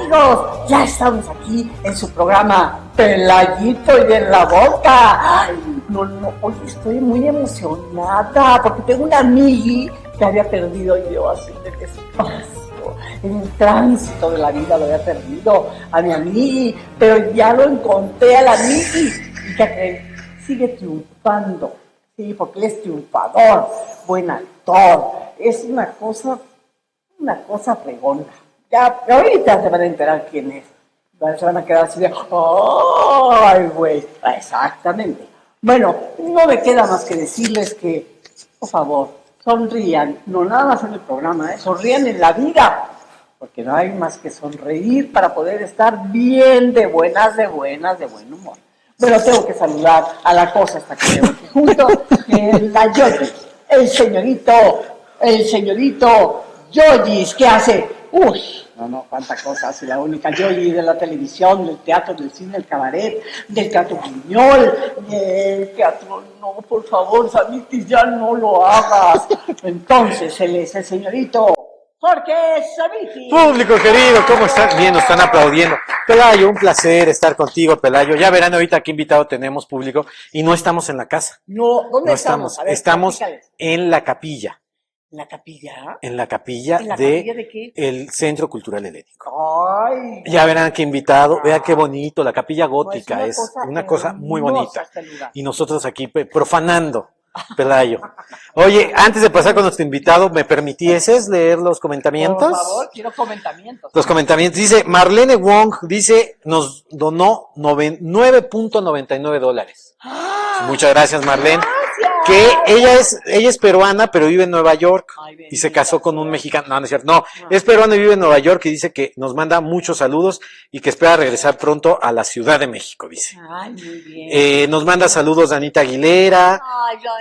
amigos, ya estamos aquí en su programa Pelayito y en la boca. Ay, no, hoy estoy muy emocionada porque tengo una amigui que había perdido yo así de despacio. En el tránsito de la vida lo había perdido a mi amigui, pero ya lo encontré a la amigui. ¿Y qué creen? Sigue triunfando, sí, porque él es triunfador, buen actor, es una cosa fregona. Ya, ahorita se van a enterar quién es. Se van a quedar así de, ¡ay, güey! Exactamente. Bueno, no me queda más que decirles que, por favor, sonrían. No nada más en el programa, sonrían en la vida. Porque no hay más que sonreír para poder estar bien, de buenas, de buen humor. Bueno, tengo que saludar a la cosa hasta que veo que junto, la Yoyi, el señorito Yoyis, ¿qué hace? Uy, no, cuánta cosa hace la única Yoyi de la televisión, del teatro, del cine, del cabaret, del teatro Guiñol, del teatro, no, por favor, Samitis, ya no lo hagas. Entonces, él es el señorito Jorge Samitis. Público querido, ¿cómo están? Bien, nos están aplaudiendo. Pelayo, un placer estar contigo, Pelayo. Ya verán ahorita qué invitado tenemos, público, y no estamos en la casa. No, ¿dónde estamos? A ver, estamos en la capilla. ¿La capilla? En la capilla, ¿En la capilla de qué? El Centro Cultural Helénico. Ay, ya verán qué invitado, vean qué bonito, la capilla gótica no, es una cosa muy bonita. Este y nosotros aquí profanando, Pelayo. Oye, antes de pasar con nuestro invitado, ¿me permitieses leer los comentamientos? Por favor, quiero comentamientos. Los comentamientos. Dice, Marlene Wong, nos donó $9.99. Muchas gracias, Marlene. Gracias. Que ella es peruana, pero vive en Nueva York. Y se casó con un mexicano. No, no es cierto. No, es peruana y vive en Nueva York y dice que nos manda muchos saludos y que espera regresar pronto a la Ciudad de México, dice. Ay, muy bien. Nos manda saludos Danita Aguilera,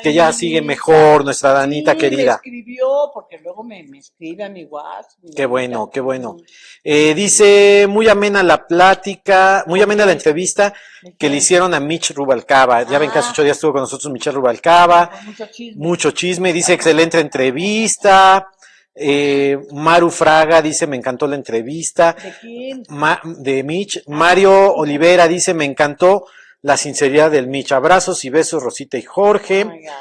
que ya sigue mejor, nuestra Danita querida. Me escribió, porque luego me escribe a mi WhatsApp. Qué bueno, qué bueno. Dice, muy amena la plática, muy amena la entrevista que le hicieron a Mitch Rubalcaba. Ya ven que hace 8 días estuvo con nosotros Michelle Rubalcaba. Mucho chisme, dice, excelente entrevista. Maru Fraga dice, me encantó la entrevista. ¿De quién? De Mitch. Mario Olivera dice, me encantó la sinceridad del Mitch. Abrazos y besos, Rosita y Jorge. Oh my God,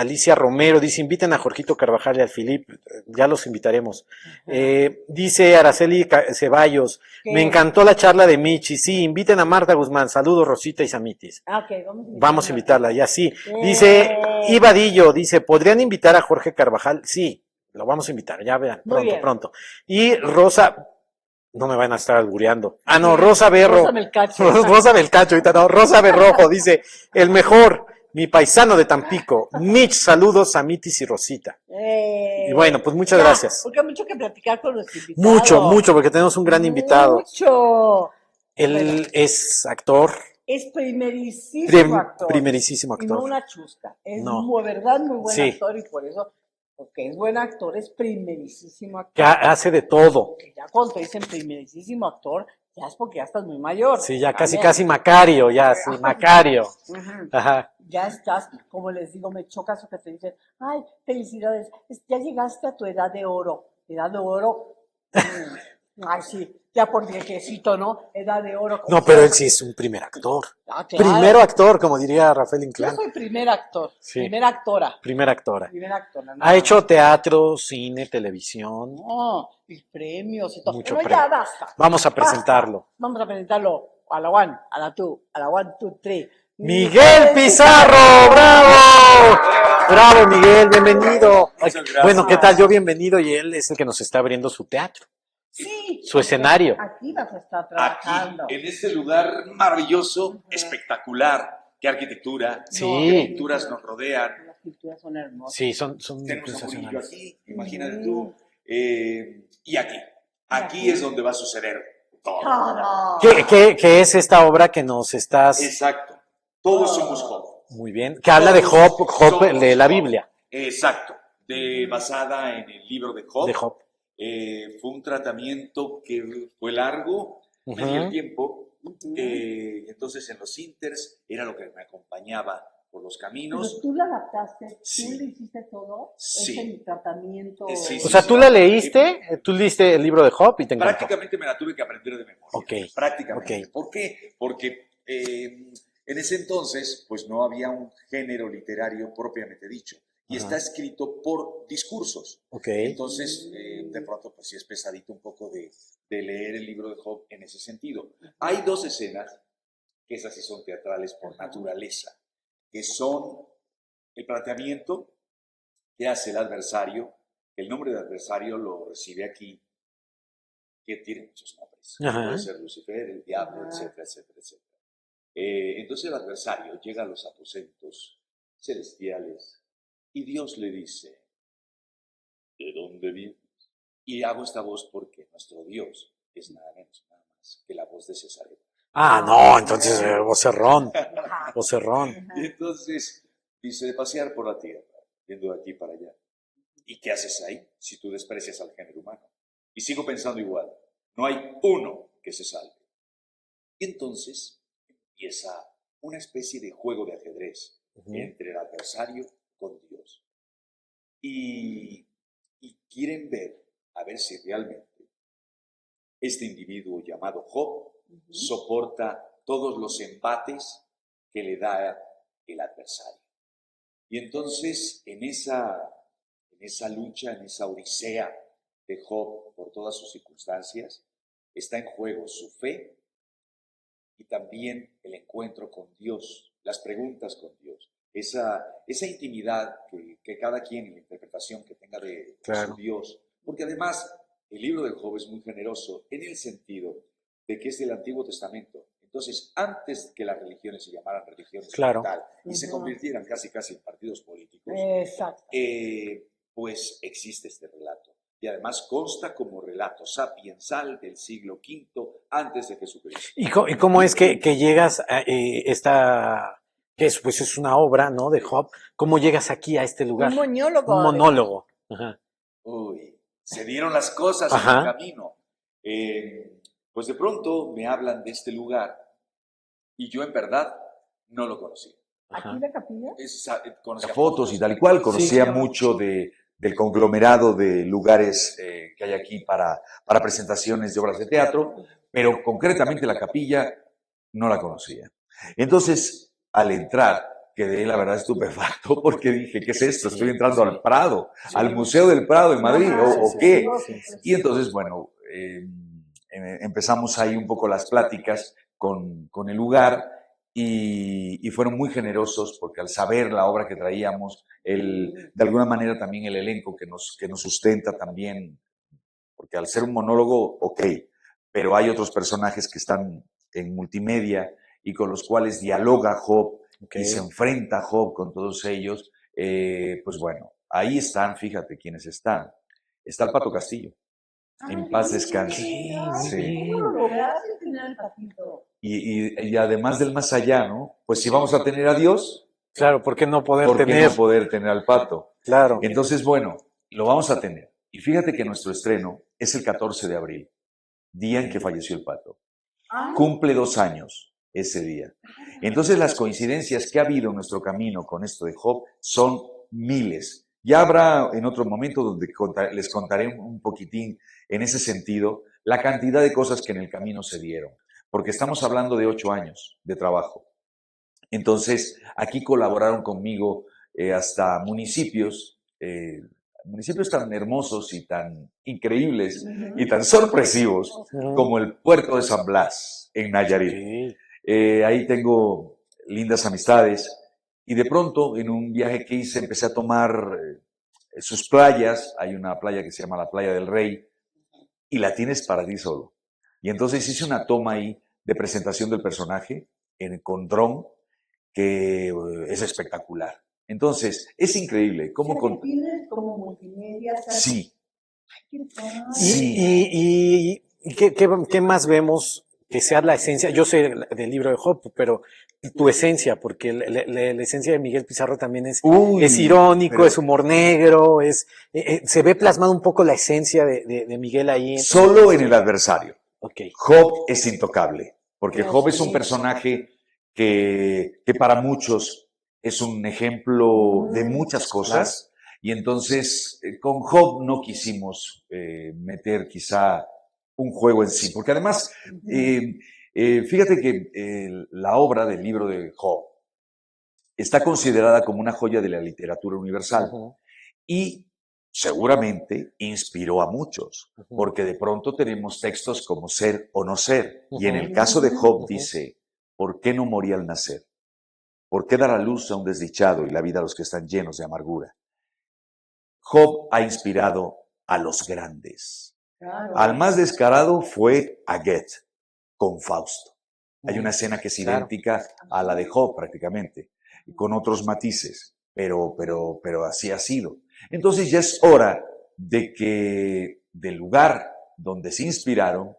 Alicia Romero dice, inviten a Jorgito Carvajal y al Filip, ya los invitaremos. Dice Araceli Ceballos, me encantó la charla de Michi, sí, inviten a Marta Guzmán, saludos Rosita y Samitis. Okay, vamos a invitarla, ya sí. Dice Ibadillo, dice, ¿podrían invitar a Jorge Carvajal? Sí, lo vamos a invitar, ya vean, pronto. Y Rosa, no me van a estar albureando. No, Rosa Berro. Rosa Melcacho. Rosa Melcacho, ahorita no, Rosa Berrojo, dice, el mejor. Mi paisano de Tampico, Mitch, saludos a Mitis y Rosita. Y bueno, pues muchas gracias. Porque hay mucho que platicar con los invitados. Mucho, porque tenemos un gran invitado. Mucho. Él es actor. Es primerísimo actor. Primerísimo actor. Y no una chusca. Es de verdad muy buen actor y por eso, porque es buen actor, es primerísimo actor. Que hace de todo. Porque ya cuando te dicen primerísimo actor, ya es porque ya estás muy mayor. Sí, ya casi Macario, ya, sí, Macario. Ajá. Ya estás, como les digo, me choca eso que te dicen, ay, felicidades, ya llegaste a tu edad de oro. Edad de oro, ay, sí, ya por viejecito, ¿no? Edad de oro. No, pero él sí es un primer actor. Claro. Primero actor, como diría Rafael Inclán. Yo soy primer actor, sí. Primera actora. Primera actora. No. Ha hecho teatro, cine, televisión. No, y premios y todo. Mucho pero premio. ya basta. Vamos a presentarlo. Basta. Vamos a presentarlo a la one, a la two, a la 1, 2, 3. Miguel Pizarro, bravo, bravo Miguel, bienvenido. Bueno, ¿qué tal? Yo bienvenido y él es el que nos está abriendo su teatro. Sí. Su escenario. Aquí vas a estar trabajando. Aquí, en este lugar maravilloso, espectacular. Qué arquitectura. Sí. Qué pinturas nos rodean. Las pinturas son hermosas. Sí, son Tenemos un bolillo aquí, imagínate tú. Y aquí es donde va a suceder todo. ¿Qué es esta obra que nos estás...? Exacto. Todos somos Job. Muy bien. Que habla de Job de la Biblia. Exacto. Basada en el libro de Job. De Job. Fue un tratamiento que fue largo, me di el tiempo. Entonces en los inters era lo que me acompañaba por los Pero caminos. tú la adaptaste, Sí. tú le hiciste todo, Sí. ese tratamiento. Sí, O sea, ¿tú la leíste? ¿Tú leíste el libro de Job y te encantó? Prácticamente me la tuve que aprender de memoria. Ok, Prácticamente. ok. ¿Por qué? Porque en ese entonces, pues no había un género literario propiamente dicho. Y Ajá. está escrito por discursos. Ok. Entonces, de pronto, pues sí es pesadito un poco de leer el libro de Job en ese sentido. Hay dos escenas, que esas sí son teatrales por naturaleza, que son el planteamiento que hace el adversario. El nombre de adversario lo recibe aquí, que tiene muchos nombres. Ajá. Puede ser Lucifer, el diablo, etcétera, etcétera, etcétera. Entonces el adversario llega a los aposentos celestiales y Dios le dice, ¿de dónde vienes? Y hago esta voz porque nuestro Dios es nada menos, nada más que la voz de Cesareo. Ah, no, entonces vocerrón. Ajá. Vocerrón. Y entonces dice, de pasear por la tierra, yendo de aquí para allá. ¿Y qué haces ahí si tú desprecias al género humano? Y sigo pensando igual, no hay uno que se salve. Y entonces empieza una especie de juego de ajedrez entre el adversario con Dios. Y quieren ver, a ver si realmente este individuo llamado Job soporta todos los embates que le da el adversario. Y entonces en esa lucha, en esa odisea de Job por todas sus circunstancias, está en juego su fe y también el encuentro con Dios, las preguntas con Dios, esa intimidad que cada quien en la interpretación que tenga de Claro. su Dios, porque además el libro de Job es muy generoso en el sentido de que es del Antiguo Testamento. Entonces, antes que las religiones se llamaran religiones Claro. como tal y se convirtieran casi en partidos políticos, Exacto. pues existe este relato. Y además consta como relato sapiensal del siglo V antes de Jesucristo. ¿Y cómo es que llegas a esta, que es, pues es una obra, ¿no? De Job, ¿cómo llegas aquí a este lugar? Un monólogo. Un monólogo. Ajá. Uy, se dieron las cosas en el camino. Pues de pronto me hablan de este lugar y yo en verdad no lo conocía. ¿Aquí la capilla? Conocía Fotos y tal y cual, conocía mucho del conglomerado de lugares que hay aquí para presentaciones de obras de teatro, pero concretamente la capilla no la conocía. Entonces, al entrar, quedé la verdad estupefacto porque dije, ¿qué es esto? Estoy entrando al Prado, al Museo del Prado en Madrid, ¿o qué? Y entonces, bueno, empezamos ahí un poco las pláticas con el lugar y fueron muy generosos porque al saber la obra que traíamos, de alguna manera también el elenco que nos sustenta también, porque al ser un monólogo, ok, pero hay otros personajes que están en multimedia y con los cuales dialoga Job y se enfrenta Job con todos ellos, pues bueno, ahí están, fíjate quiénes están. Está el Pato Castillo, en paz descanse. Sí. ¿Cómo lo lograste tener el patito? Y además del más allá, ¿no? Pues si vamos a tener a Dios, claro, ¿por qué no poder ¿por qué tener? no poder tener al Pato? Claro. Entonces, bueno, lo vamos a tener. Y fíjate que nuestro estreno es el 14 de abril, día en que falleció el Pato. Cumple 2 años ese día. Entonces, las coincidencias que ha habido en nuestro camino con esto de Job son miles. Ya habrá en otro momento donde les contaré un poquitín en ese sentido la cantidad de cosas que en el camino se dieron. Porque estamos hablando de 8 años de trabajo. Entonces, aquí colaboraron conmigo hasta municipios tan hermosos y tan increíbles y tan sorpresivos como el puerto de San Blas en Nayarit. Ahí tengo lindas amistades y de pronto en un viaje que hice empecé a tomar sus playas. Hay una playa que se llama la Playa del Rey y la tienes para ti solo. Y entonces hice una toma ahí de presentación del personaje con dron que es espectacular. Entonces, es increíble cómo... como multimedia. Sí. ¿Y qué más vemos que sea la esencia? Yo sé del libro de Job, pero tu esencia, porque la esencia de Miguel Pizarro también es irónico, es humor negro, se ve plasmado un poco la esencia de Miguel ahí. Solo en el adversario. Okay. Job es intocable, porque Job es un personaje que para muchos es un ejemplo de muchas cosas. Y entonces, con Job no quisimos meter quizá un juego en sí, porque además, fíjate que la obra del libro de Job está considerada como una joya de la literatura universal y seguramente inspiró a muchos, porque de pronto tenemos textos como ser o no ser. Y en el caso de Job dice, ¿por qué no morí al nacer? ¿Por qué dar a luz a un desdichado y la vida a los que están llenos de amargura? Job ha inspirado a los grandes. Al más descarado fue a Goethe, con Fausto. Hay una escena que es idéntica a la de Job prácticamente, con otros matices, pero así ha sido. Entonces ya es hora de que del lugar donde se inspiraron,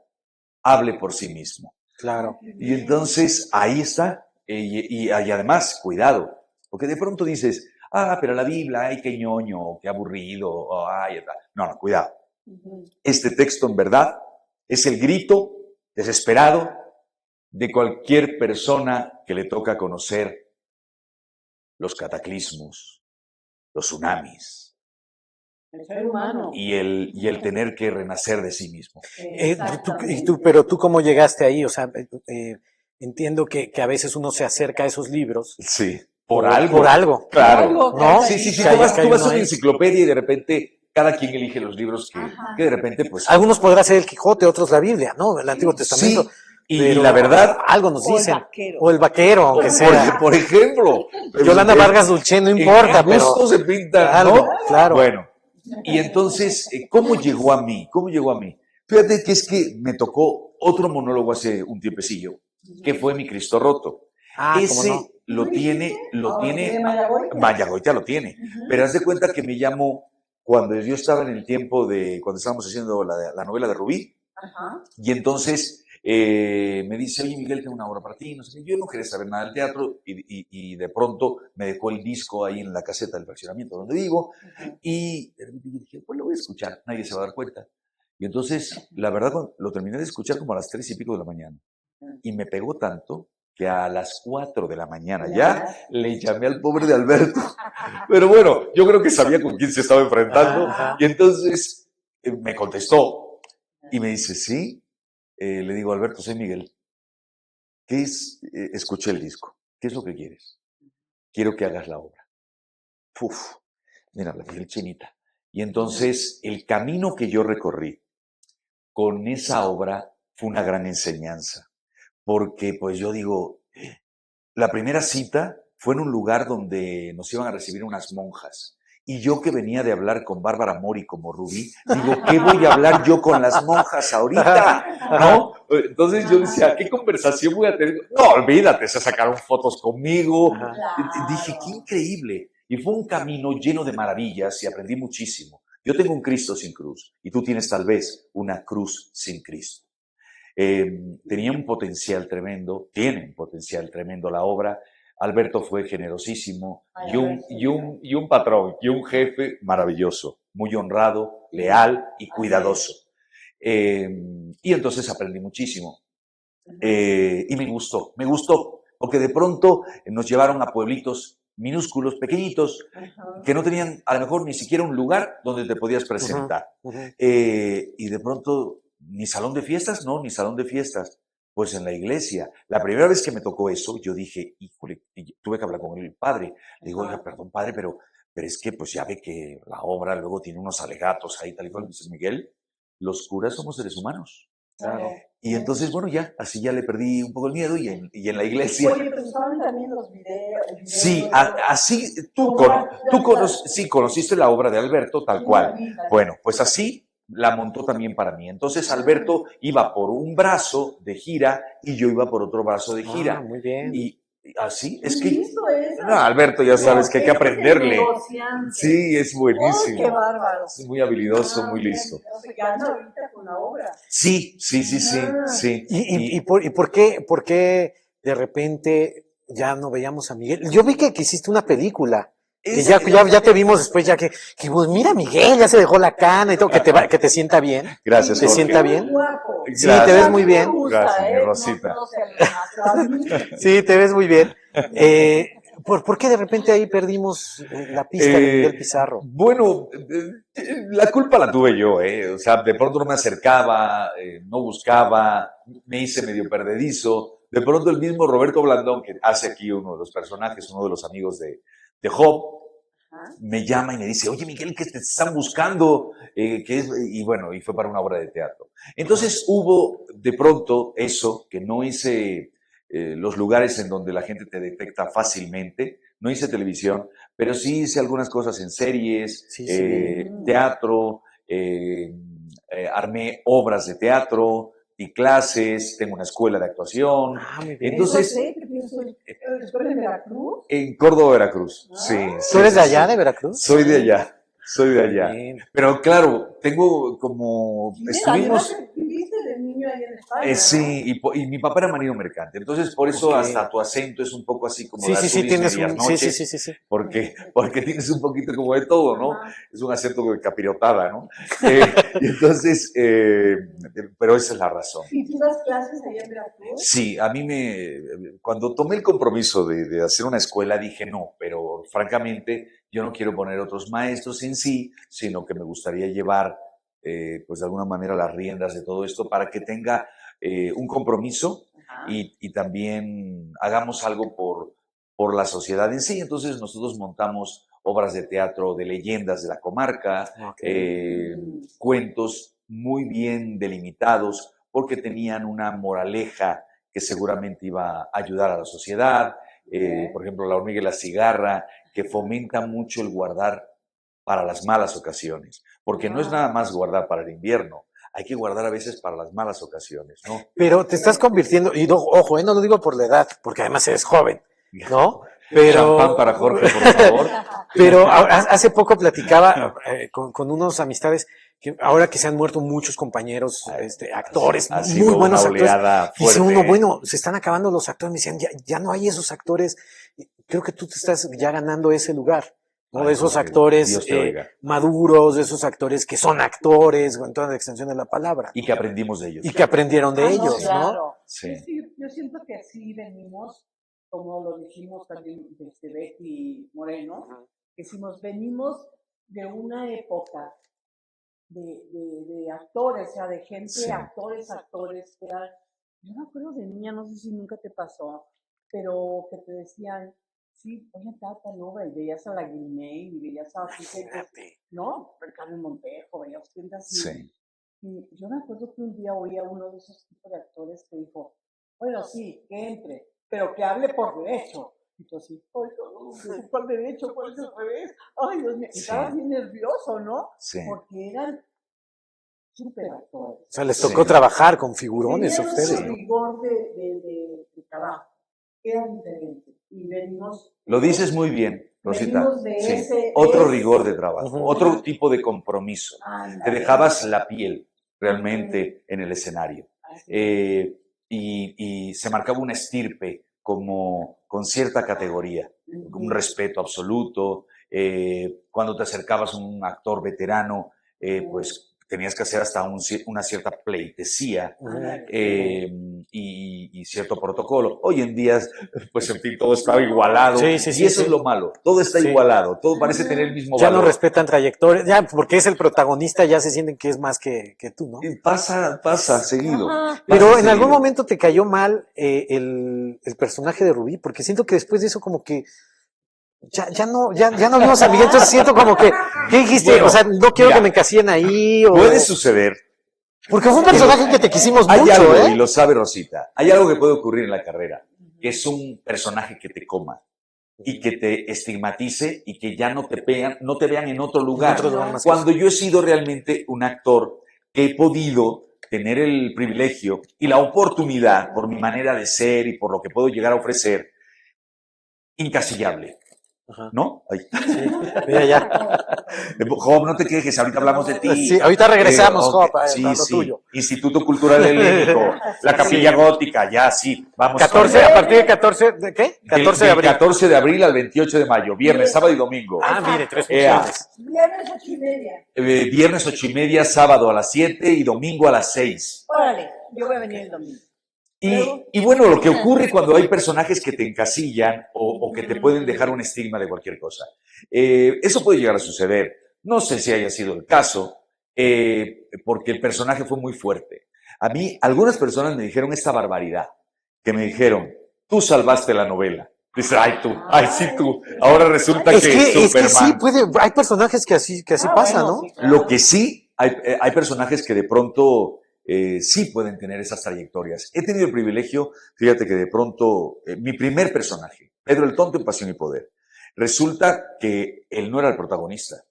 hable por sí mismo. Claro. Y entonces ahí está. Y además, cuidado, porque de pronto dices, pero la Biblia, ay, qué ñoño, qué aburrido, ay, no, cuidado. Este texto en verdad es el grito desesperado de cualquier persona que le toca conocer los cataclismos, los tsunamis, el ser humano, y el tener que renacer de sí mismo. Pero tú cómo llegaste ahí, o sea, entiendo que a veces uno se acerca a esos libros. Sí, por algo. Por algo. Claro. ¿No? Sí. Tú vas a una enciclopedia y de repente cada quien elige los libros que de repente pues... Algunos podrá ser el Quijote, otros la Biblia, ¿no? El Antiguo Testamento. Sí, y la verdad... Algo nos dicen. O el vaquero, aunque sea. Por ejemplo. Yolanda Vargas Dulce, no importa, pero... Gusto se pinta, algo, ¿no? Claro. Bueno, y entonces, ¿cómo llegó a mí? Fíjate que es que me tocó otro monólogo hace un tiempecillo, que fue Mi Cristo Roto. Ese ¿cómo no? lo tiene, Mayagoita lo tiene, pero haz de cuenta que me llamó cuando yo estaba en el tiempo cuando estábamos haciendo la novela de Rubí, y entonces me dice, oye Miguel, tengo una obra para ti, no sé qué. Yo no quería saber nada del teatro, y de pronto me dejó el disco ahí en la caseta del fraccionamiento donde vivo, y dije, pues lo voy a escuchar, nadie se va a dar cuenta. Y entonces, la verdad, lo terminé de escuchar como a las 3 y pico de la mañana. Y me pegó tanto que a las 4 de la mañana ya le llamé al pobre de Alberto. Pero bueno, yo creo que sabía con quién se estaba enfrentando. Y entonces me contestó y me dice, sí. Le digo, Alberto, soy Miguel. ¿Qué es? Escuché el disco. ¿Qué es lo que quieres? Quiero que hagas la obra. Mira, la piel chinita. Y entonces el camino que yo recorrí con esa obra fue una gran enseñanza, porque pues yo digo, la primera cita fue en un lugar donde nos iban a recibir unas monjas, y yo que venía de hablar con Bárbara Mori como Rubí, digo, ¿qué voy a hablar yo con las monjas ahorita? ¿No? Entonces yo decía, ¿qué conversación voy a tener? No, olvídate, se sacaron fotos conmigo. Dije, qué increíble. Y fue un camino lleno de maravillas y aprendí muchísimo. Yo tengo un Cristo sin cruz y tú tienes tal vez una cruz sin Cristo. Tenía un potencial tremendo, tiene un potencial tremendo la obra. Alberto fue generosísimo y un patrón y un jefe maravilloso, muy honrado, leal y cuidadoso. Y entonces aprendí muchísimo. Y me gustó, porque de pronto nos llevaron a pueblitos minúsculos, pequeñitos, que no tenían a lo mejor ni siquiera un lugar donde te podías presentar. Y de pronto, ni salón de fiestas, pues en la iglesia. La primera vez que me tocó eso, yo dije, híjole, y tuve que hablar con el padre. Le digo, oiga, perdón, padre, pero es que pues ya ve que la obra luego tiene unos alegatos ahí, tal y cual. Dice, Miguel, los curas somos seres humanos. Claro. Y entonces, bueno, así ya le perdí un poco el miedo, y en la iglesia... Oye, pero estaban también los videos. Sí, así, sí, conociste la obra de Alberto, tal cual. Bueno, pues así la montó también para mí. Entonces Alberto iba por un brazo de gira y yo iba por otro brazo de gira. Muy bien. Y así, es que... No, Alberto, ya sabes que hay que aprenderle. Sí, es buenísimo. ¡Qué bárbaro! Es muy habilidoso, muy listo. Ahorita con la obra. Sí. ¿Y por qué de repente ya no veíamos a Miguel? Yo vi que hiciste una película. Que ya te vimos después, ya que pues mira, Miguel ya se dejó la cana y todo, que te sienta bien. Gracias, ¿Te Jorge. sienta bien? Guapo. Sí, te ves muy bien. Gracias, mi Rosita. Sí, te ves muy bien. ¿Por qué de repente ahí perdimos la pista de Miguel Pizarro? Bueno, la culpa la tuve yo, O sea, de pronto no me acercaba, no buscaba, me hice medio perdedizo. De pronto el mismo Roberto Blandón, que hace aquí uno de los personajes, uno de los amigos de Job, me llama y me dice, oye Miguel, que te están buscando, y bueno, y fue para una obra de teatro. Entonces hubo de pronto eso, que no hice los lugares en donde la gente te detecta fácilmente, no hice televisión, pero sí hice algunas cosas en series, teatro, armé obras de teatro, di clases, tengo una escuela de actuación. Entonces, ¿escuela en Veracruz? En Córdoba, Veracruz. Sí. ¿Tú eres de allá, de Veracruz? Soy de allá. Pero claro, tengo como... Estuvimos... ¿Viviste de niño ahí en España? Sí, y mi papá era marino mercante, entonces por eso hasta tu acento es un poco así como tienes sí. Porque tienes un poquito como de todo, ¿no? Es un acento de capirotada, ¿no? Y entonces, pero esa es la razón. ¿Y tú das clases allá en Veracruz? Sí, a mí cuando tomé el compromiso de hacer una escuela dije no, pero francamente yo no quiero poner otros maestros en sí, sino que me gustaría llevar pues de alguna manera las riendas de todo esto para que tenga un compromiso y también hagamos algo por la sociedad en sí. Entonces nosotros montamos obras de teatro de leyendas de la comarca, cuentos muy bien delimitados porque tenían una moraleja que seguramente iba a ayudar a la sociedad. Por ejemplo, La hormiga y la cigarra, que fomenta mucho el guardar para las malas ocasiones, porque no es nada más guardar para el invierno, hay que guardar a veces para las malas ocasiones, ¿no? Pero te estás convirtiendo, y ojo, no lo digo por la edad, porque además eres joven, ¿no? Pero champán para Jorge, por favor. Pero hace poco platicaba con unos amistades que ahora que se han muerto muchos compañeros, actores, muy buenos actores, dice uno, bueno, se están acabando los actores, me decían, ya no hay esos actores, creo que tú te estás ya ganando ese lugar, ¿no? De esos actores maduros, de esos actores que son actores, con toda la extensión de la palabra. Y que aprendimos de ellos. Y que aprendieron de ellos, claro. ¿no? Sí. Yo siento que así venimos, como lo dijimos también desde Betty Moreno, venimos de una época de actores, o sea, de gente, actores, que eran, yo me acuerdo de niña, no sé si nunca te pasó, pero que te decían, sí, oye, tata, no, y veías a la Guiney, y veías a ¿no? Carmen Montejo, veías gente así. Sí. Y yo me acuerdo que un día oí a uno de esos tipos de actores que dijo, bueno, sí, que entre, pero que hable por derecho. Y tú así, ay, no, ¿cuál derecho? ¿Cuál es el revés? Ay, Dios mío, estaba bien nervioso, ¿no? Sí. Porque eran súper actores. O sea, les tocó trabajar con figurones a ustedes. El rigor de trabajo era diferente. Y venimos... Lo dices muy bien, Rosita. Otro rigor de trabajo, otro tipo de compromiso. Te dejabas la piel realmente en el escenario. Y se marcaba una estirpe como con cierta categoría, un respeto absoluto. Cuando te acercabas a un actor veterano, pues tenías que hacer hasta una cierta pleitesía y cierto protocolo. Hoy en día, pues en fin, todo está igualado. Y eso es lo malo. Todo está igualado. Todo parece tener el mismo valor. Ya no respetan trayectorias. Ya, porque es el protagonista, ya se sienten que es más que tú, ¿no? Pasa seguido. Pero en algún momento te cayó mal el personaje de Rubí, porque siento que después de eso como que ya no vimos a Miguel, entonces siento como que, ¿qué dijiste? Bueno, o sea, no quiero que me encasillen ahí. Puede suceder. Porque fue un personaje que te quisimos hay mucho, algo, y lo sabe Rosita, hay algo que puede ocurrir en la carrera, que es un personaje que te coma y que te estigmatice y que ya no te vean en otro lugar. Cuando yo he sido realmente un actor que he podido tener el privilegio y la oportunidad, por mi manera de ser y por lo que puedo llegar a ofrecer, incasillable. ¿No? Ay. Sí, mira ya. Job, no te quejes, ahorita hablamos de ti. Sí, ahorita regresamos, Job, sí, tuyo. Instituto Cultural Helénico, la Capilla Gótica, ya, sí, vamos. 14, a partir de 14, ¿de qué? 14 de abril. 14 de abril al 28 de mayo, viernes, sábado y domingo. Mire, 3 funciones. Viernes 8:30. Viernes 8:30, sábado a las 7 y domingo a las 6. Órale, yo voy a venir el domingo. Y bueno, lo que ocurre cuando hay personajes que te encasillan o o que te pueden dejar un estigma de cualquier cosa. Eso puede llegar a suceder. No sé si haya sido el caso, porque el personaje fue muy fuerte. A mí, algunas personas me dijeron esta barbaridad, que me dijeron, tú salvaste la novela. Dice, ay sí tú, ahora resulta Es que que sí Superman. hay personajes que así pasan, ¿no? Sí, claro. Lo que sí, hay personajes que de pronto sí pueden tener esas trayectorias. He tenido el privilegio, fíjate que de pronto, mi primer personaje, Pedro el Tonto en Pasión y Poder, resulta que él no era el protagonista,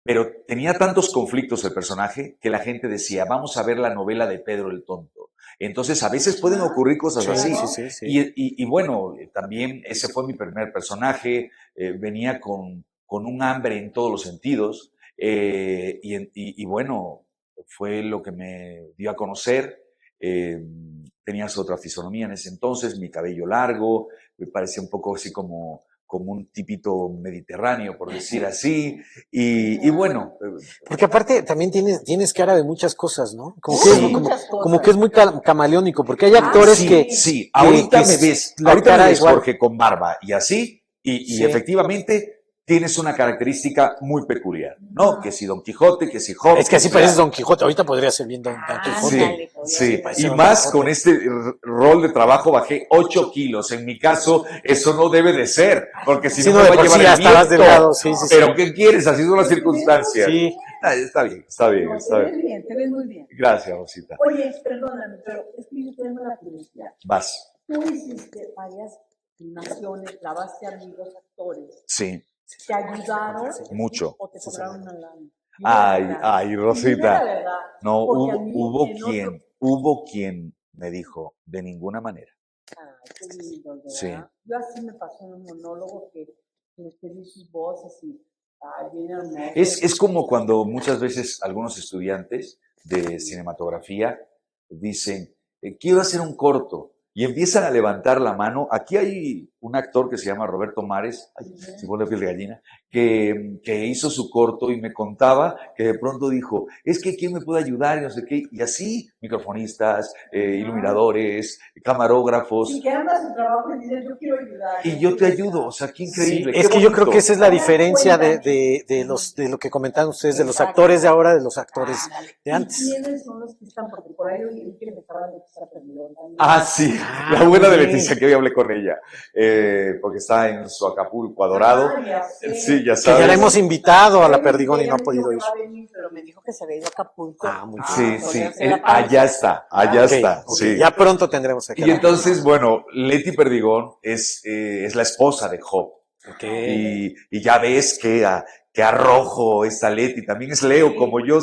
pero tenía tantos conflictos el personaje que la gente decía, vamos a ver la novela de Pedro el Tonto. Entonces, a veces pueden ocurrir cosas así. Sí. Y bueno, también ese fue mi primer personaje, venía con un hambre en todos los sentidos, y bueno, fue lo que me dio a conocer. Tenías otra fisonomía en ese entonces, mi cabello largo, me parecía un poco así como un tipito mediterráneo, por decir así, y bueno. Porque aparte también tienes cara de muchas cosas, ¿no? Como Sí. que es muy camaleónico, porque hay actores Sí, ahorita me ves, la ahorita cara me ves, igual. Jorge, con barba y así, y Sí. efectivamente tienes una característica muy peculiar, ¿no? Que si Don Quijote, que si Hobbes. Es que así pareces Don Quijote, ahorita podría ser bien Don Quijote. Ándale, Sí, parece y Don más Quijote. con este rol de trabajo bajé 8 kilos. En mi caso, eso no debe de ser, porque si Sí, no no, me de va a por llevar sí ya el estabas viento. delgado, sí. Pero ¿qué quieres? Así son las circunstancias. Sí. Está bien. Te ves muy bien. Gracias, Rosita. Oye, perdóname, pero es que yo tengo la curiosidad. Vas. Tú hiciste varias filmaciones, grabaste amigos actores. Sí, ¿Te ayudaron? mucho. ¿O te cobraron una lana? Ay, Rosita. Dime la verdad, No, porque a mí hubo quien me dijo, de ninguna manera. Ay, qué lindo, ¿verdad? Sí. Yo así me pasó en un monólogo que les pedí sus voces y bien hermoso. Es como cuando muchas veces algunos estudiantes de cinematografía dicen, quiero hacer un corto, y empiezan a levantar la mano. Aquí hay un actor que se llama Roberto Mares, se pone piel de gallina, que hizo su corto y me contaba que de pronto dijo, es que ¿quién me puede ayudar? Y no sé qué, y así, microfonistas, iluminadores, camarógrafos. Y que amas su trabajo y dices, yo quiero ayudar. Y yo te ayudo, o sea, qué increíble. Es qué que yo creo bonito. que esa es la diferencia de lo que comentaban ustedes, de los actores de ahora, de los actores de antes. ¿Y quiénes son los que están? Porque por ahí oí que me estaban de Sí, la abuela de Leticia, que hoy hablé con ella, porque está en su Acapulco adorado. Sí, ya Que sabes. ya la hemos invitado a la Perdigón y no ha podido ir. Pero me dijo que se había ido a Acapulco. Muy Sí, allá está, Ok, sí. ya pronto tendremos aquí. Y entonces, bueno, Leti Perdigón es la esposa de Job. Okay. Y ya ves que arrojo esta Leti, también es Leo como yo.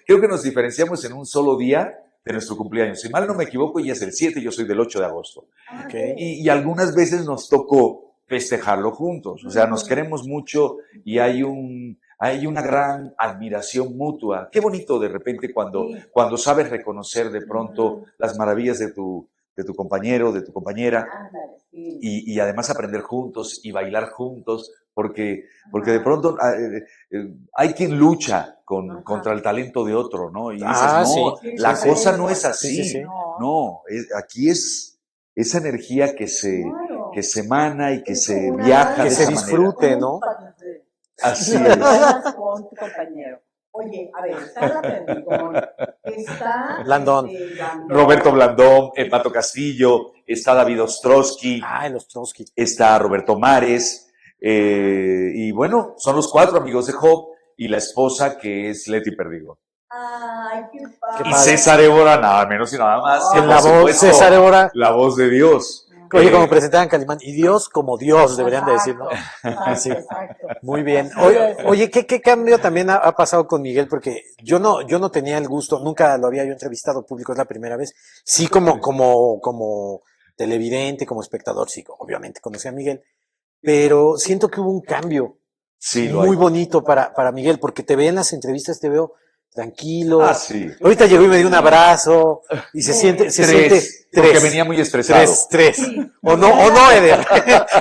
Creo que nos diferenciamos en un solo día de nuestro cumpleaños. Si mal no me equivoco, ella es del 7, yo soy del 8 de agosto. Okay. Y algunas veces nos tocó festejarlo juntos. O sea, nos queremos mucho y hay una gran admiración mutua. Qué bonito de repente cuando sabes reconocer de pronto las maravillas de tu compañero, de tu compañera, y además aprender juntos y bailar juntos, porque de pronto hay quien lucha contra el talento de otro, ¿no? Y dices, no, la cosa no es así. Sí. No, aquí es esa energía que se emana y que se viaja que de se esa disfrute, manera. ¿no? Así es. Con tu compañero. Oye, a ver, está la Perdigón, está Blandón. Roberto Blandón, el Pato Castillo, está David Ostrowski, los Trotsky. está Roberto Mares, y bueno, son los 4 amigos de Job y la esposa que es Leti Perdigón. Ay, qué padre. Y César Évora, nada menos y nada más. En la voz, César Évora. La voz de Dios. Oye, como presentaban Calimán, y Dios como Dios, deberían de decir, ¿no? Sí. Exacto. Muy bien. Oye, ¿qué cambio también ha pasado con Miguel? Porque yo no tenía el gusto, nunca lo había yo entrevistado público, es la primera vez. Sí, como televidente, como espectador, sí, obviamente conocí a Miguel, pero siento que hubo un cambio muy bonito para Miguel, porque te veo en las entrevistas, te veo tranquilo. Sí. Ahorita llegó y me dio un abrazo y se siente porque venía muy estresado. Tres. Sí. O no, Eder.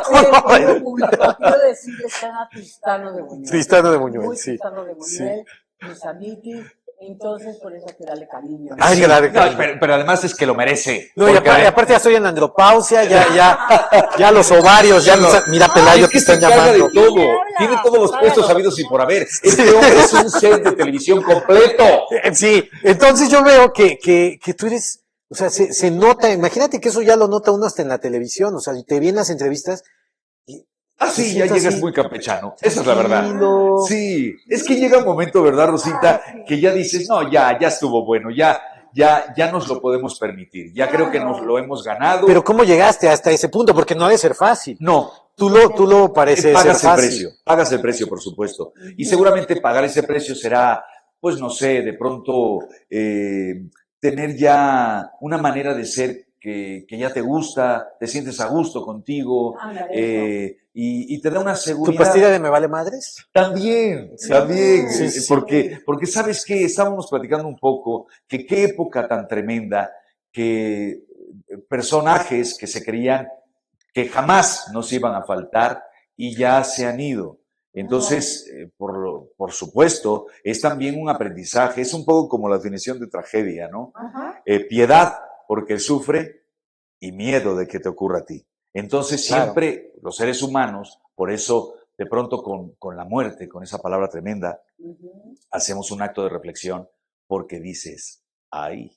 Quiero decir que están a Tristano de Buñuel. Tristano de Buñuel, sí. Tristano de Buñuel, mis amiguis, Entonces, por eso hay que darle cariño. Hay que darle cariño. Pero además es que lo merece. No, y aparte ya estoy en andropausia, ya los ovarios, mira Pelayo que están llamando. De todo. Tiene todos los puestos habidos y por haber. Este hombre es un ser de televisión completo. Sí, entonces yo veo que tú eres, o sea, se nota, imagínate que eso ya lo nota uno hasta en la televisión, o sea, y te vienen las entrevistas. Sí, ya llegas muy campechano. Esa es la verdad. Tranquilo. Sí, es que llega un momento, ¿verdad, Rosita? Que ya dices, no, ya estuvo bueno, ya nos lo podemos permitir. Ya creo que nos lo hemos ganado. Pero ¿cómo llegaste hasta ese punto? Porque no ha de ser fácil. No. Tú lo pareces ser fácil. Pagas el precio, por supuesto. Y seguramente pagar ese precio será, pues no sé, de pronto tener ya una manera de ser que ya te gusta, te sientes a gusto contigo, y te da una seguridad. ¿Tu pastilla de me vale madres? También. Sí. Porque ¿sabes qué? Estábamos platicando un poco que qué época tan tremenda que personajes que se creían que jamás nos iban a faltar y ya se han ido. Entonces, por supuesto, es también un aprendizaje, es un poco como la definición de tragedia, ¿no? Piedad porque sufre y miedo de que te ocurra a ti. Entonces, siempre los seres humanos, por eso, de pronto con la muerte, con esa palabra tremenda, hacemos un acto de reflexión porque dices, ay,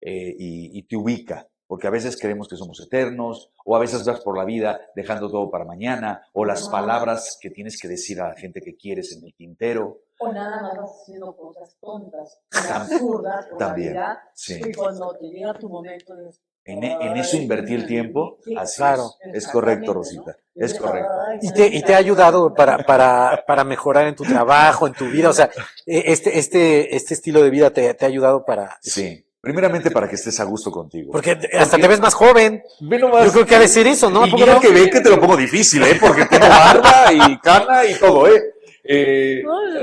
y te ubica. Porque a veces creemos que somos eternos, o a veces vas por la vida dejando todo para mañana, o las palabras que tienes que decir a la gente que quieres en el tintero. O nada más vas haciendo cosas tontas, absurdas, por también, la vida, sí. Y cuando te llega tu momento de... En eso invertir tiempo, sí, así claro. Es correcto, Rosita, ¿no? Es correcto. Y te ha ayudado para mejorar en tu trabajo, en tu vida, o sea, este estilo de vida te ha ayudado para... Sí. Primeramente para que estés a gusto contigo. Porque hasta te ves más joven. Ve nomás. Yo creo que ha de ser eso, ¿no? Y mira que ve que te lo pongo difícil, porque tengo barba y cana y todo,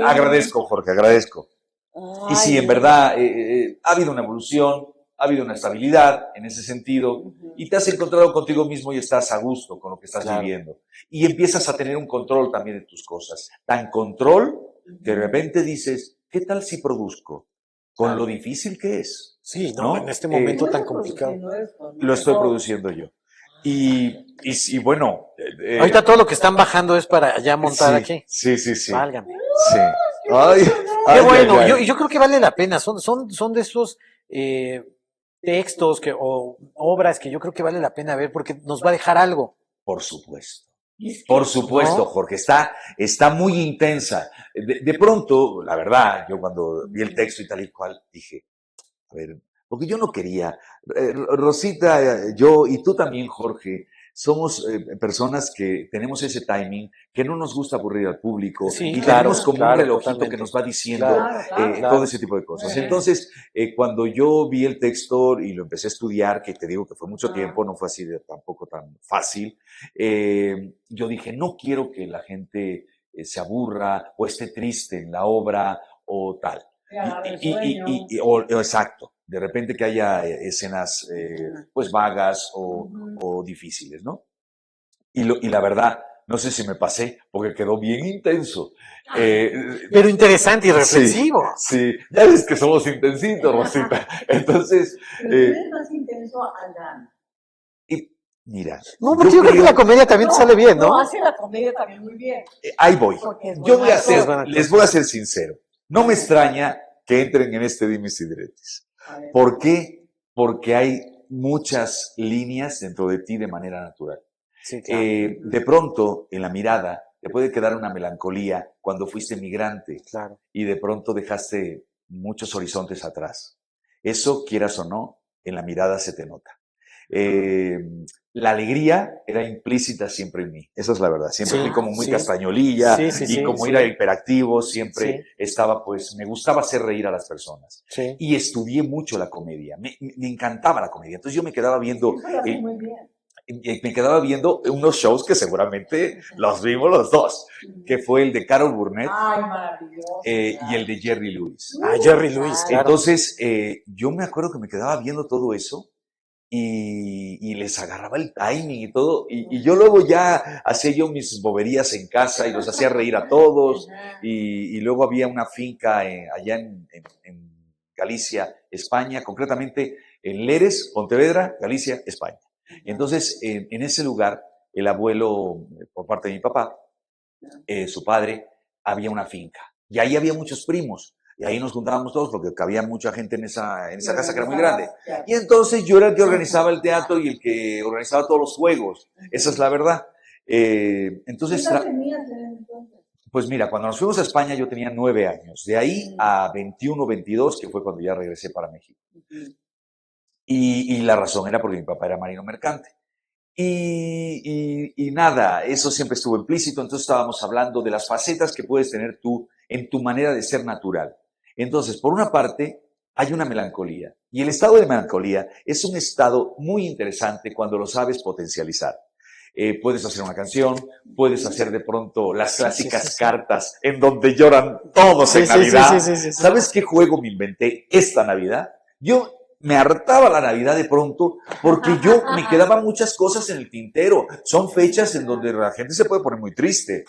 Agradezco, Jorge, agradezco. Y sí, en verdad, ha habido una evolución, ha habido una estabilidad en ese sentido, y te has encontrado contigo mismo y estás a gusto con lo que estás viviendo. Y empiezas a tener un control también de tus cosas. Tan control que de repente dices, ¿qué tal si produzco? Con lo difícil que es. Sí, no, en este momento tan complicado. Lo estoy produciendo yo. Y bueno. Ahorita todo lo que están bajando es para ya montar aquí. Sí. Válgame. Sí. Ay, qué bueno. Yo creo que vale la pena. Son de esos textos o obras que yo creo que vale la pena ver porque nos va a dejar algo. Por supuesto. Por supuesto, ¿no? Jorge, está muy intensa. De pronto, la verdad, yo cuando vi el texto y tal y cual, dije, a ver, porque yo no quería, Rosita, yo y tú también, Jorge, somos personas que tenemos ese timing, que no nos gusta aburrir al público, y tenemos como un relojito que nos va diciendo todo ese tipo de cosas. Entonces, cuando yo vi el texto y lo empecé a estudiar, que te digo que fue mucho tiempo, no fue así tampoco tan fácil, yo dije, no quiero que la gente se aburra o esté triste en la obra o tal. Exacto. De repente que haya escenas pues vagas o difíciles, ¿no? Y la verdad, no sé si me pasé, porque quedó bien intenso. Pero interesante y reflexivo. Sí, ya ves que somos intensitos, Rosita. Entonces... es más intenso al drama. Y mira... No, porque yo creo que la comedia también sale bien, ¿no? No, hace la comedia también muy bien. Ahí voy. Yo les voy a ser sincero. No me extraña que entren en este dimes y diretes. ¿Por qué? Porque hay muchas líneas dentro de ti de manera natural. Sí, claro. De pronto, en la mirada, te puede quedar una melancolía cuando fuiste migrante y de pronto dejaste muchos horizontes atrás. Eso, quieras o no, en la mirada se te nota. La alegría era implícita siempre en mí. Esa es la verdad. Siempre fui como muy castañolilla y como era hiperactivo, siempre estaba, pues, me gustaba hacer reír a las personas. Sí. Y estudié mucho la comedia. Me encantaba la comedia. Entonces yo me quedaba viendo... muy bien. Me quedaba viendo unos shows que seguramente los vimos los dos, que fue el de Carol Burnett y el de Jerry Lewis. Jerry Lewis, claro. Entonces, yo me acuerdo que me quedaba viendo todo eso y les agarraba el timing y todo, y yo luego ya hacía yo mis boberías en casa y los hacía reír a todos, y luego había una finca allá en Galicia, España, concretamente en Leres, Pontevedra, Galicia, España. Entonces, en ese lugar, el abuelo, por parte de mi papá, su padre, había una finca. Y ahí había muchos primos. Y ahí nos juntábamos todos porque cabía mucha gente en esa casa que era muy grande. Y entonces yo era el que organizaba el teatro y el que organizaba todos los juegos. Esa es la verdad. Entonces, pues mira, cuando nos fuimos a España yo tenía 9 años. De ahí a 21, 22, que fue cuando ya regresé para México. Y la razón era porque mi papá era marino mercante. Y nada, eso siempre estuvo implícito. Entonces estábamos hablando de las facetas que puedes tener tú en tu manera de ser natural. Entonces, por una parte, hay una melancolía. Y el estado de melancolía es un estado muy interesante cuando lo sabes potencializar. Puedes hacer una canción, puedes hacer de pronto las clásicas cartas en donde lloran todos en Navidad. ¿Sabes qué juego me inventé esta Navidad? Yo me hartaba la Navidad de pronto porque yo me quedaban muchas cosas en el tintero. Son fechas en donde la gente se puede poner muy triste.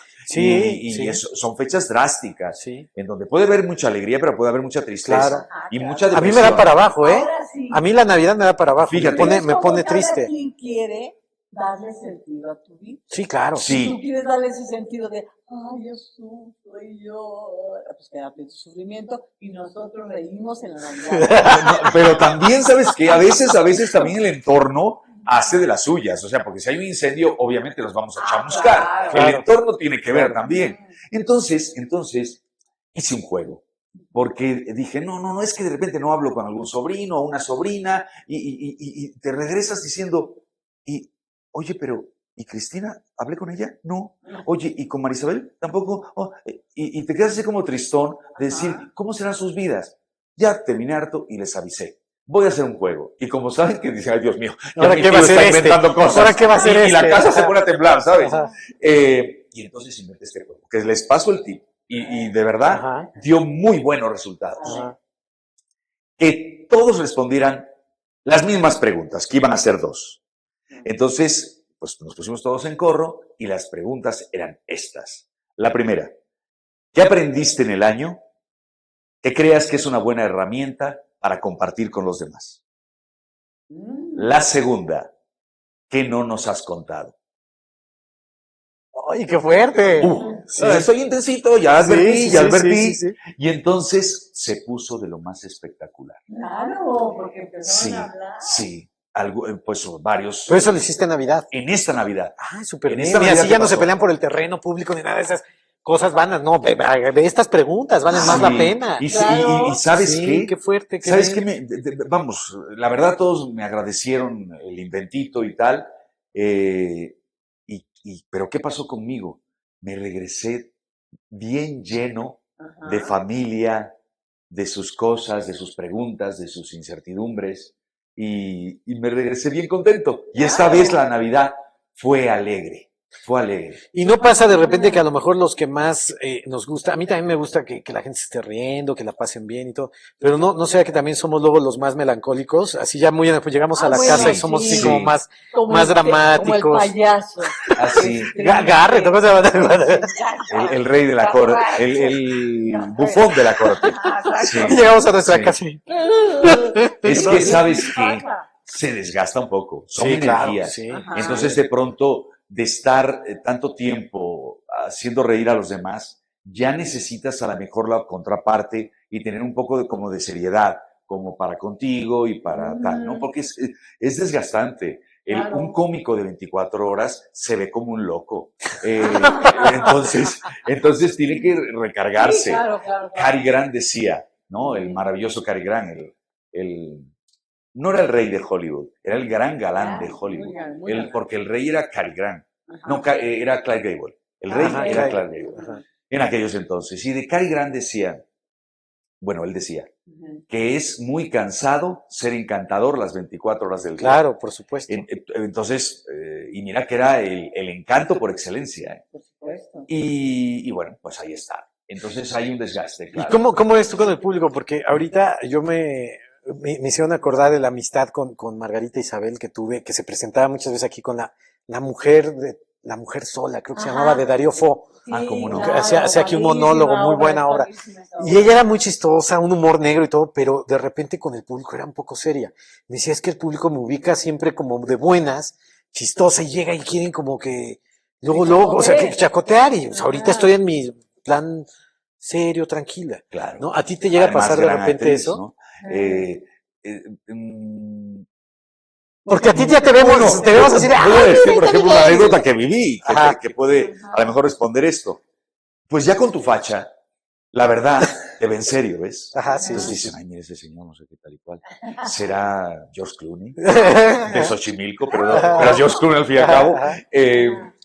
Son fechas drásticas, en donde puede haber mucha alegría, pero puede haber mucha tristeza y mucha depresión. A mí me da para abajo, ¿eh? A mí la Navidad me da para abajo. Fíjate. Me pone triste. ¿Quién quiere darle sentido a tu vida? Sí, claro. Sí. Si tú quieres darle ese sentido de, ay, yo sufro y yo, pues quédate en tu sufrimiento y nosotros reímos en la Navidad. Pero también, ¿sabes qué? A veces también el entorno hace de las suyas. O sea, porque si hay un incendio, obviamente nos vamos a chamuscar. Claro. El entorno tiene que ver también. Entonces, hice un juego. Porque dije, no, es que de repente no hablo con algún sobrino o una sobrina y te regresas diciendo, oye, pero, ¿y Cristina? ¿Hablé con ella? No. Oye, ¿y con Marisabel? Tampoco. Oh, y te quedas así como tristón de decir, ¿cómo serán sus vidas? Ya terminé harto y les avisé. Voy a hacer un juego. Y como saben que dicen, ay, Dios mío, ¿ahora qué va a ser inventando cosas. ¿Ahora qué va a ser y la casa se pone a temblar, ¿sabes? Ajá. Y entonces inventé este juego. Que les paso el tip. Y de verdad dio muy buenos resultados. Que todos respondieran las mismas preguntas, que iban a ser 2. Entonces, pues nos pusimos todos en corro y las preguntas eran estas. La primera, ¿qué aprendiste en el año que creas que es una buena herramienta para compartir con los demás? La segunda, ¿qué no nos has contado? ¡Ay, qué fuerte! Soy intensito, ya advertí. Sí. Y entonces se puso de lo más espectacular. Claro, porque empezaron a hablar. Sí. Pues varios. Pero eso lo hiciste en Navidad. En esta Navidad. Ah, súper En bien. esta Y Navidad así ya no pasó. se pelean por el terreno público ni nada de esas cosas vanas. No, ve estas preguntas valen más la pena. Y Claro. ¿sabes Sí, qué? qué fuerte. Qué ¿Sabes bien. qué? Vamos, la verdad todos me agradecieron el inventito y tal. Pero ¿qué pasó conmigo? Me regresé bien lleno de familia, de sus cosas, de sus preguntas, de sus incertidumbres. Y me regresé bien contento. Y esta vez la Navidad fue alegre. Fue alegre. Y no pasa de repente que a lo mejor los que más nos gusta, a mí también me gusta que la gente se esté riendo, que la pasen bien y todo, pero no sea que también somos luego los más melancólicos, así ya muy pues llegamos a la bueno, casa y somos así sí. como más Como dramáticos. Como el payaso. Así. Garrett, ¿cómo se llama? El rey de la corte, el bufón de la corte. Sí. Y llegamos a nuestra casa. y- Es que, ¿sabes qué? Se desgasta un poco. Son Sí, claro, energías. sí. Entonces, de pronto, de estar tanto tiempo haciendo reír a los demás, ya necesitas a lo mejor la contraparte y tener un poco como de seriedad, como para contigo y para tal, ¿no? Porque es desgastante. Claro. Un cómico de 24 horas se ve como un loco. Entonces tiene que recargarse. Sí, claro. Cary Grant decía, ¿no? El maravilloso Cary Grant, no era el rey de Hollywood, era el gran galán de Hollywood. Muy bien. Porque el rey era Cary Grant, Ajá. no, era Clark Gable. El rey Ajá, era Clark. Clark Gable. Ajá. En aquellos entonces. Y de Cary Grant decía, él decía, que es muy cansado ser encantador las 24 horas del día. Claro, por supuesto. Entonces, y mira que era el encanto por excelencia. ¿eh? Por supuesto. Y bueno, pues ahí está. Entonces hay un desgaste, ¿Y claro. cómo es tú con el público? Porque ahorita yo me hicieron acordar de la amistad con Margarita Isabel que tuve, que se presentaba muchas veces aquí con la mujer de La mujer sola, creo que se llamaba, de Darío Fo. cómo no. claro, Hacía aquí un padrísima monólogo, muy buena obra. padrísima esa Y ella era muy chistosa, un humor negro y todo, pero de repente con el público era un poco seria. Me decía, es que el público me ubica siempre como de buenas, chistosa, y llega y quieren como que, luego, o sea, que chacotear, y o sea, ahorita estoy en mi plan serio, tranquila. Claro. ¿No? ¿A ti te llega a Además, pasar de gran repente actriz, eso? ¿no? Porque a ti ya te vemos así de, voy a decir, por ¡ay, ejemplo, una anécdota que viví, Ajá. que puede a lo mejor responder esto. Pues ya con tu facha, la verdad, te ve en serio, ¿ves? Ajá, sí, Entonces sí, dicen, ay, mira ese señor, no sé qué tal y cual. ¿Será George Clooney? De Xochimilco, pero es George Clooney al fin y al cabo.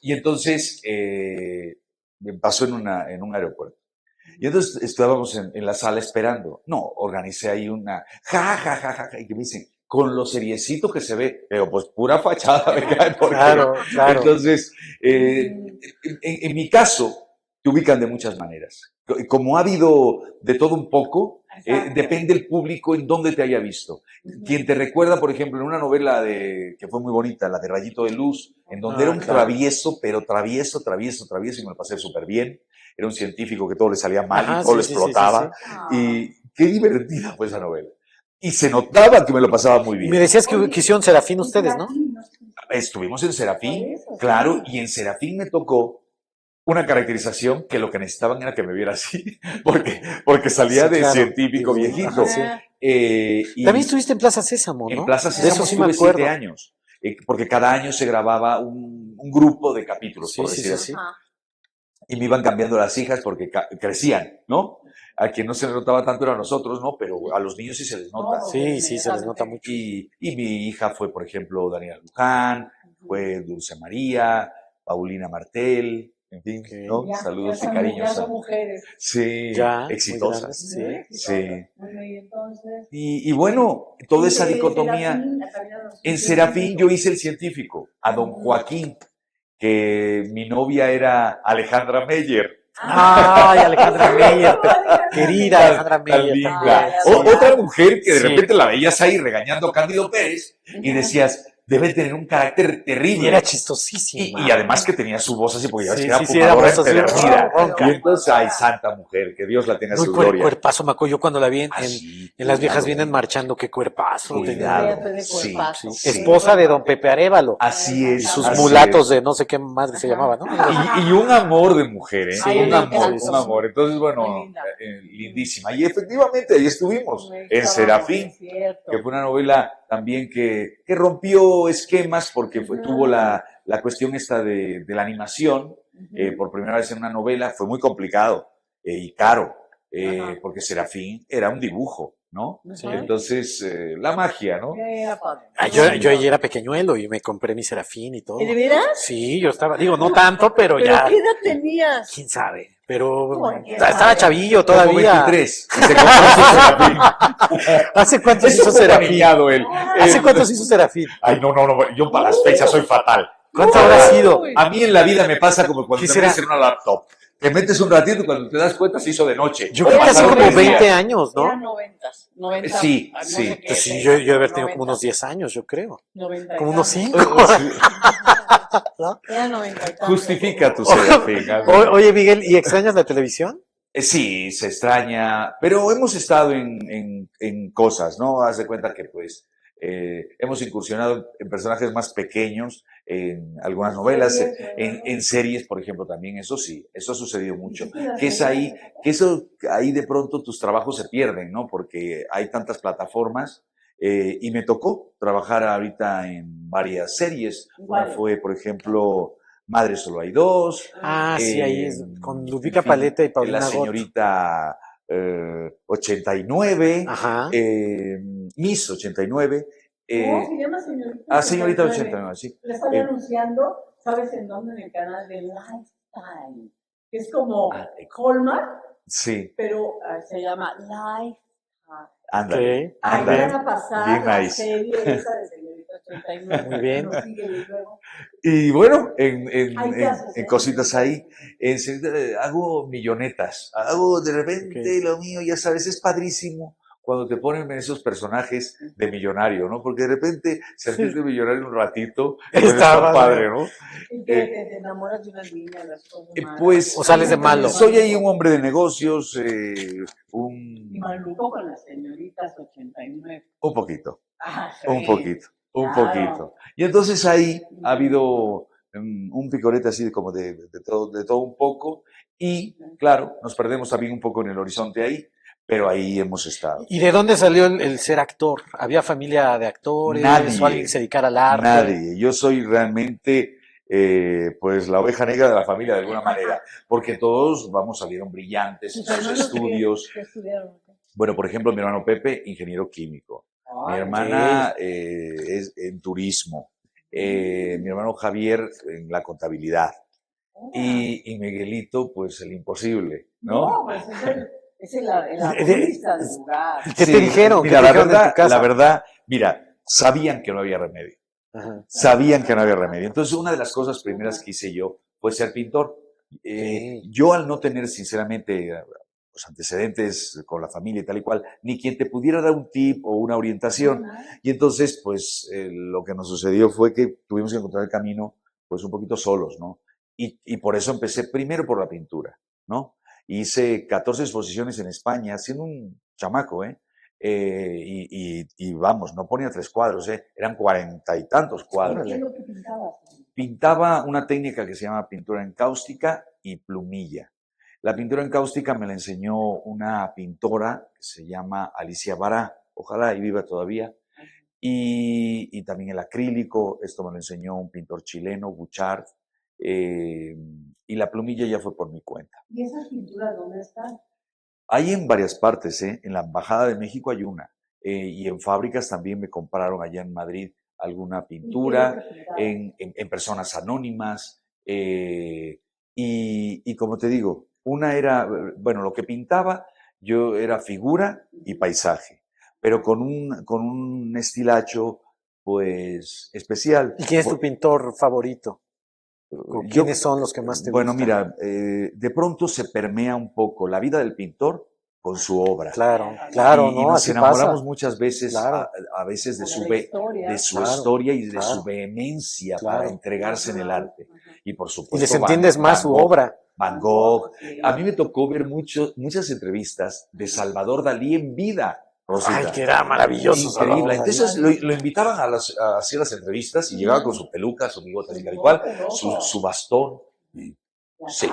Y entonces me pasó en un aeropuerto. Y entonces estábamos en la sala esperando. No, organicé ahí una ja, y que me dicen, con lo seriecito que se ve, pero pues pura fachada me cae porque... Claro. Entonces, en mi caso, te ubican de muchas maneras. Como ha habido de todo un poco, depende el público en dónde te haya visto. Quien te recuerda, por ejemplo, en una novela que fue muy bonita, la de Rayito de Luz, en donde era un travieso, pero travieso, y me lo pasé súper bien. Era un científico que todo le salía mal y todo le explotaba. Y qué divertida fue esa novela. Y se notaba que me lo pasaba muy Y bien. me decías que hicieron Serafín ustedes, ¿no? Estuvimos en Serafín, claro, y en Serafín me tocó una caracterización que lo que necesitaban era que me viera así, porque salía de científico viejito. Ajá, y también estuviste en Plaza Sésamo, ¿no? en Plaza Sésamo de eso sí me estuve acuerdo. 7 años, porque cada año se grababa un grupo de capítulos, por decir así. Y me iban cambiando las hijas porque crecían, ¿no? A quien no se les notaba tanto era a nosotros, ¿no? Pero a los niños sí se les nota. Sí, se les nota mucho. Y mi hija fue, por ejemplo, Daniela Luján, fue Dulce María, Paulina Martel, en fin, ¿no? Saludos y cariños. Ya son mujeres. Sí, ya, exitosas. Sí. Y bueno, toda esa dicotomía. En Serafín yo hice el científico, a don Joaquín, que mi novia era Alejandra Meyer. Ay, Alejandra Meyer, querida Alejandra Meyer. Otra mujer que de repente la veías ahí regañando a Cándido Pérez y decías, debe tener un carácter terrible. Y era chistosísima. Y además que tenía su voz así, porque ya ves que Sí, era fumadora era empedernida. ronca. Y entonces, ay, santa mujer, que Dios la tenga en su Muy gloria. cuerpazo, me acuerdo yo cuando la vi en Las viejas cuidado, vienen marchando, qué cuerpazo. Cuidado. Sí. Esposa de don Pepe Arévalo. Así es. Y sus así mulatos es. de no sé qué madre se llamaba, ¿no? Y un amor de mujer, ¿eh? Sí, un amor, sí. un amor. Entonces, bueno, lindísima. Y efectivamente, ahí estuvimos, en Serafín, que fue una novela también que rompió esquemas porque tuvo la cuestión esta de la animación, por primera vez en una novela, fue muy complicado y caro, porque Serafín era un dibujo, ¿no? Sí. Entonces, la magia, ¿no? Yo ayer era pequeñuelo y me compré mi Serafín y todo. ¿De veras? Sí, yo estaba, digo, no tanto, pero ya. ¿Pero qué edad tenías? ¿Quién sabe? Pero estaba chavillo todavía. Como 23. Se compró su Serafín. ¿Hace cuántos hizo Serafín? ¿Hace cuántos hizo Serafín? Ay, no, yo para las fechas soy fatal. ¿Cuánto habrá sido? A mí en la vida me pasa como cuando ¿Qué te será? metes en una laptop. Te metes un ratito y cuando te das cuenta se hizo de noche. Yo creo que hace Pasaron como 3 días. 20 años, ¿no? Eran 90. Sí, no sí. sé qué, Pues sí, yo he haber tenido 90. como unos 10 años, yo creo. 90 Como unos 5. Era 90 y tantos. Justifica tu Serafín. Oye, Miguel, ¿y extrañas la televisión? Sí, se extraña, pero hemos estado en cosas, ¿no? Haz de cuenta que pues hemos incursionado en personajes más pequeños, en algunas novelas, en series, por ejemplo, también, eso sí, eso ha sucedido mucho. Que eso ahí de pronto tus trabajos se pierden, ¿no? Porque hay tantas plataformas y me tocó trabajar ahorita en varias series. Una fue, por ejemplo, Madre Solo Hay Dos. Sí, ahí es, con Ludvika en fin, Paleta y Paulina La Gott. señorita 89, Ajá. Miss 89. ¿Cómo se llama señorita? Señorita 89, sí. La están anunciando, ¿sabes en dónde? En el canal de Lifetime. Que es como Hallmark, Sí, pero se llama Lifetime. ándale. Ahí Ándale. van a pasar Bien la nice. serie esa de señorita 89. Muy bien. Nos sigue y luego. Y bueno, Ay, ¿qué haces, en cositas ahí, hago millonetas, hago de repente lo mío, ya sabes, es padrísimo cuando te ponen esos personajes de millonario, ¿no? Porque de repente sentirte millonario un ratito, Está tan padre, ¿no? ¿Y que te enamoras de una niña? Pues, o sales de malo. soy ahí un hombre de negocios, Y Maluco con las señoritas 89. un poquito. Sí. Un poquito, un Claro. poquito. Y entonces ahí ha habido un picorete así como de todo un poco. Y claro, nos perdemos también un poco en el horizonte ahí, pero ahí hemos estado. ¿Y de dónde salió el ser actor? ¿Había familia de actores? Nadie. ¿O alguien que se dedicara al arte? Nadie. Yo soy realmente, pues, la oveja negra de la familia de alguna manera, porque todos, vamos, salieron brillantes en ¿Tus sus hermanos estudios. qué estudiaron? Bueno, por ejemplo, mi hermano Pepe, ingeniero químico. Mi Ay, hermana es en turismo. Mi hermano Javier en la contabilidad. Y Miguelito, pues el imposible, ¿no? pues es el artista del lugar. ¿Qué te dijeron? Mira, ¿Qué te dijeron en tu casa? la verdad, mira, sabían que no había remedio. Ajá. Sabían que no había remedio. Entonces, una de las cosas primeras que hice yo fue ser pintor. Yo, al no tener, sinceramente, los antecedentes con la familia y tal y cual, ni quien te pudiera dar un tip o una orientación. Y entonces, pues, lo que nos sucedió fue que tuvimos que encontrar el camino, pues, un poquito solos, ¿no? Y por eso empecé primero por la pintura, ¿no? Hice 14 exposiciones en España, siendo un chamaco, y vamos, no ponía 3 cuadros, eran 40 y tantos cuadros. ¿Qué es lo que pintabas? Pintaba una técnica que se llama pintura encáustica y plumilla. La pintura encáustica me la enseñó una pintora que se llama Alicia Bará, ojalá y viva todavía, y también el acrílico, esto me lo enseñó un pintor chileno, Bouchard, y la plumilla ya fue por mi cuenta. ¿Y esas pinturas dónde están? Hay en varias partes, en la Embajada de México hay una, y en fábricas también me compraron allá en Madrid alguna pintura, en personas anónimas, y como te digo, una era, bueno, lo que pintaba yo era figura y paisaje, pero con un estilacho, pues, especial. ¿Y quién es tu pintor favorito? ¿Quiénes son los que más te Bueno, gustan? mira, de pronto se permea un poco la vida del pintor con su obra. Claro, claro, y ¿no? nos Así enamoramos pasa. muchas veces, Claro. a veces de su Claro, historia y de claro. su vehemencia Claro. para entregarse en el arte. Y por Y supuesto, les entiendes más su Gogh, obra. Van Gogh. A mí me tocó ver muchas entrevistas de Salvador Dalí en vida, Rosita. Ay, que era maravilloso. Increíble. Salvador Dalí. Entonces lo invitaban a hacer las entrevistas y llegaba con su peluca, su bigote, tal y cual, su bastón. Sí.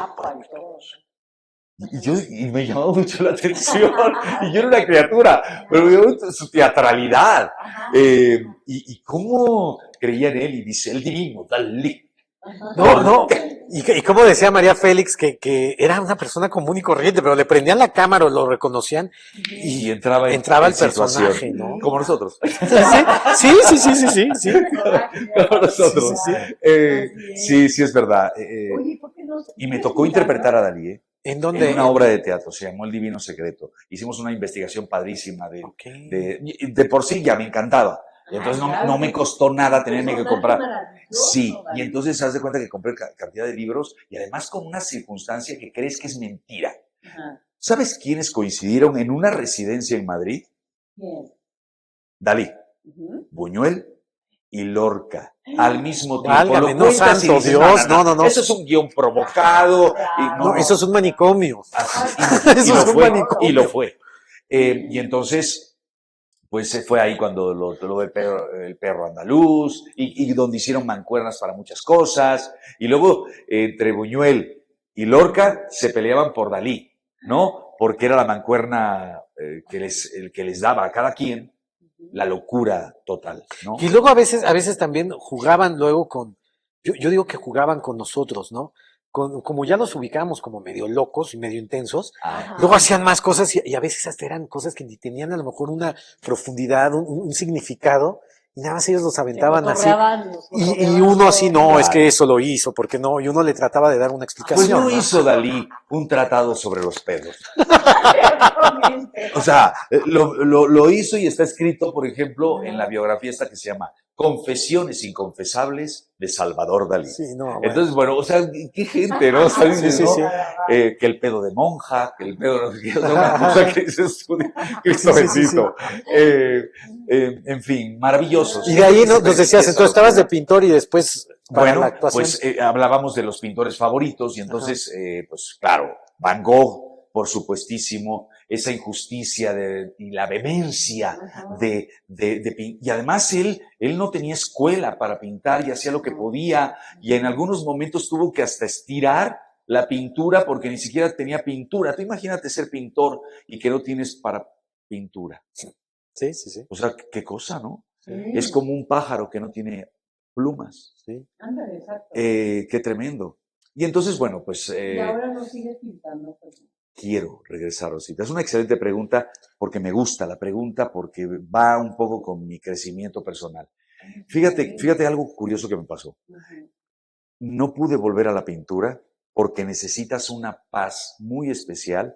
Y me llamaba mucho la atención. Y yo era una criatura, pero veo su teatralidad. Y cómo creía en él y dice, el divino, Dalí. No. Y como decía María Félix, que era una persona común y corriente, pero le prendían la cámara o lo reconocían y entraba el personaje, ¿no? Como nosotros. Sí. Como nosotros. Sí, es verdad. Oye, ¿por qué no? Y me tocó interpretar a Dalí, ¿En dónde? en una obra de teatro, se llamó El Divino Secreto. Hicimos una investigación padrísima de por sí ya me encantaba. Entonces no me costó nada tenerme que comprar. Sí, y entonces haz de cuenta que compré cantidad de libros y además con una circunstancia que crees que es mentira. ¿Sabes quiénes coincidieron en una residencia en Madrid? ¿Quién? Dalí, Buñuel y Lorca al mismo tiempo. Válgame, no, santo Dios, no. Eso es un guión provocado. No, eso es un manicomio. Eso es un manicomio. Y lo fue. Y entonces, pues fue ahí cuando lo del el perro andaluz y donde hicieron mancuernas para muchas cosas. Y luego, entre Buñuel y Lorca se peleaban por Dalí, ¿no? Porque era la mancuerna que les daba a cada quien la locura total, ¿no? Y luego a veces también jugaban luego yo digo que jugaban con nosotros, ¿no? Como ya los ubicábamos como medio locos y medio intensos, luego hacían más cosas y a veces hasta eran cosas que ni tenían a lo mejor una profundidad, un significado, y nada más ellos los aventaban así. Y uno así, no, es que eso lo hizo, porque no, y uno le trataba de dar una explicación. Pues no hizo Dalí un tratado sobre los pedos. O sea, lo hizo y está escrito, por ejemplo, en la biografía esta que se llama Confesiones inconfesables de Salvador Dalí. Sí, no, bueno. Entonces, bueno, o sea, qué gente, ¿no? ¿Sabes? Sí, sí, ¿no? sí. Que el pedo de monja, que el pedo de una cosa que dices tú, Cristo Sí, sí, sí, bendito. En fin, maravillosos. Y de ahí nos decías, entonces estabas de pintor y después para la Bueno, actuación. pues hablábamos de los pintores favoritos y entonces, pues claro, Van Gogh, por supuestísimo, esa injusticia y la vehemencia y además él no tenía escuela para pintar y hacía lo que podía y en algunos momentos tuvo que hasta estirar la pintura porque ni siquiera tenía pintura. Tú imagínate ser pintor y que no tienes para pintura. Sí, sí, sí. O sea, qué cosa, ¿no? Sí. Es como un pájaro que no tiene plumas. Sí. Ándale, exacto. Qué tremendo. Y entonces, bueno, pues... y ahora no sigues pintando. Pues. Quiero regresar, Rosita. Es una excelente pregunta porque me gusta la pregunta porque va un poco con mi crecimiento personal. Fíjate algo curioso que me pasó. No pude volver a la pintura porque necesitas una paz muy especial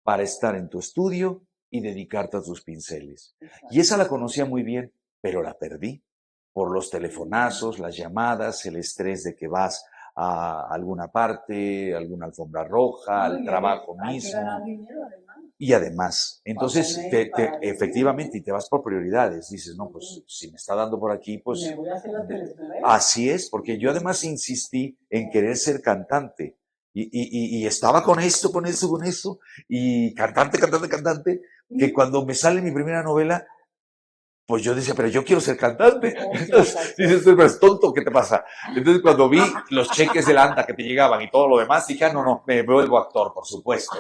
para estar en tu estudio y dedicarte a tus pinceles. Y esa la conocía muy bien, pero la perdí por los telefonazos, las llamadas, el estrés de que vas a alguna parte, alguna alfombra roja, al trabajo mismo. Y además, entonces, efectivamente, y te vas por prioridades. Dices, no, pues si me está dando por aquí, pues... Me voy a hacer la así es, porque yo además insistí en querer ser cantante. Y estaba con esto, y cantante, que cuando me sale mi primera novela, pues yo decía, pero yo quiero ser cantante. Entonces, dices, pero es tonto, ¿qué te pasa? Entonces, cuando vi los cheques de la ANDA que te llegaban y todo lo demás, dije, no, me vuelvo actor, por supuesto.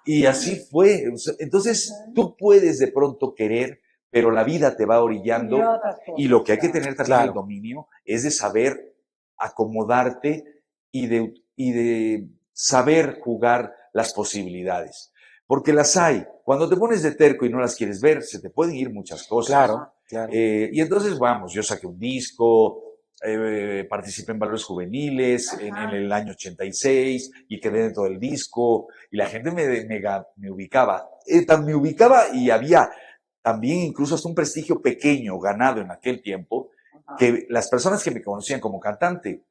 Y así fue. Entonces, tú puedes de pronto querer, pero la vida te va orillando. Y lo que hay que tener también el dominio es de saber acomodarte y de saber jugar las posibilidades. Porque las hay. Cuando te pones de terco y no las quieres ver, se te pueden ir muchas cosas. Claro. Y entonces, vamos, yo saqué un disco, participé en Valores Juveniles en el año 86 y quedé dentro del disco y la gente me ubicaba. Me ubicaba y había también incluso hasta un prestigio pequeño ganado en aquel tiempo que las personas que me conocían como cantante,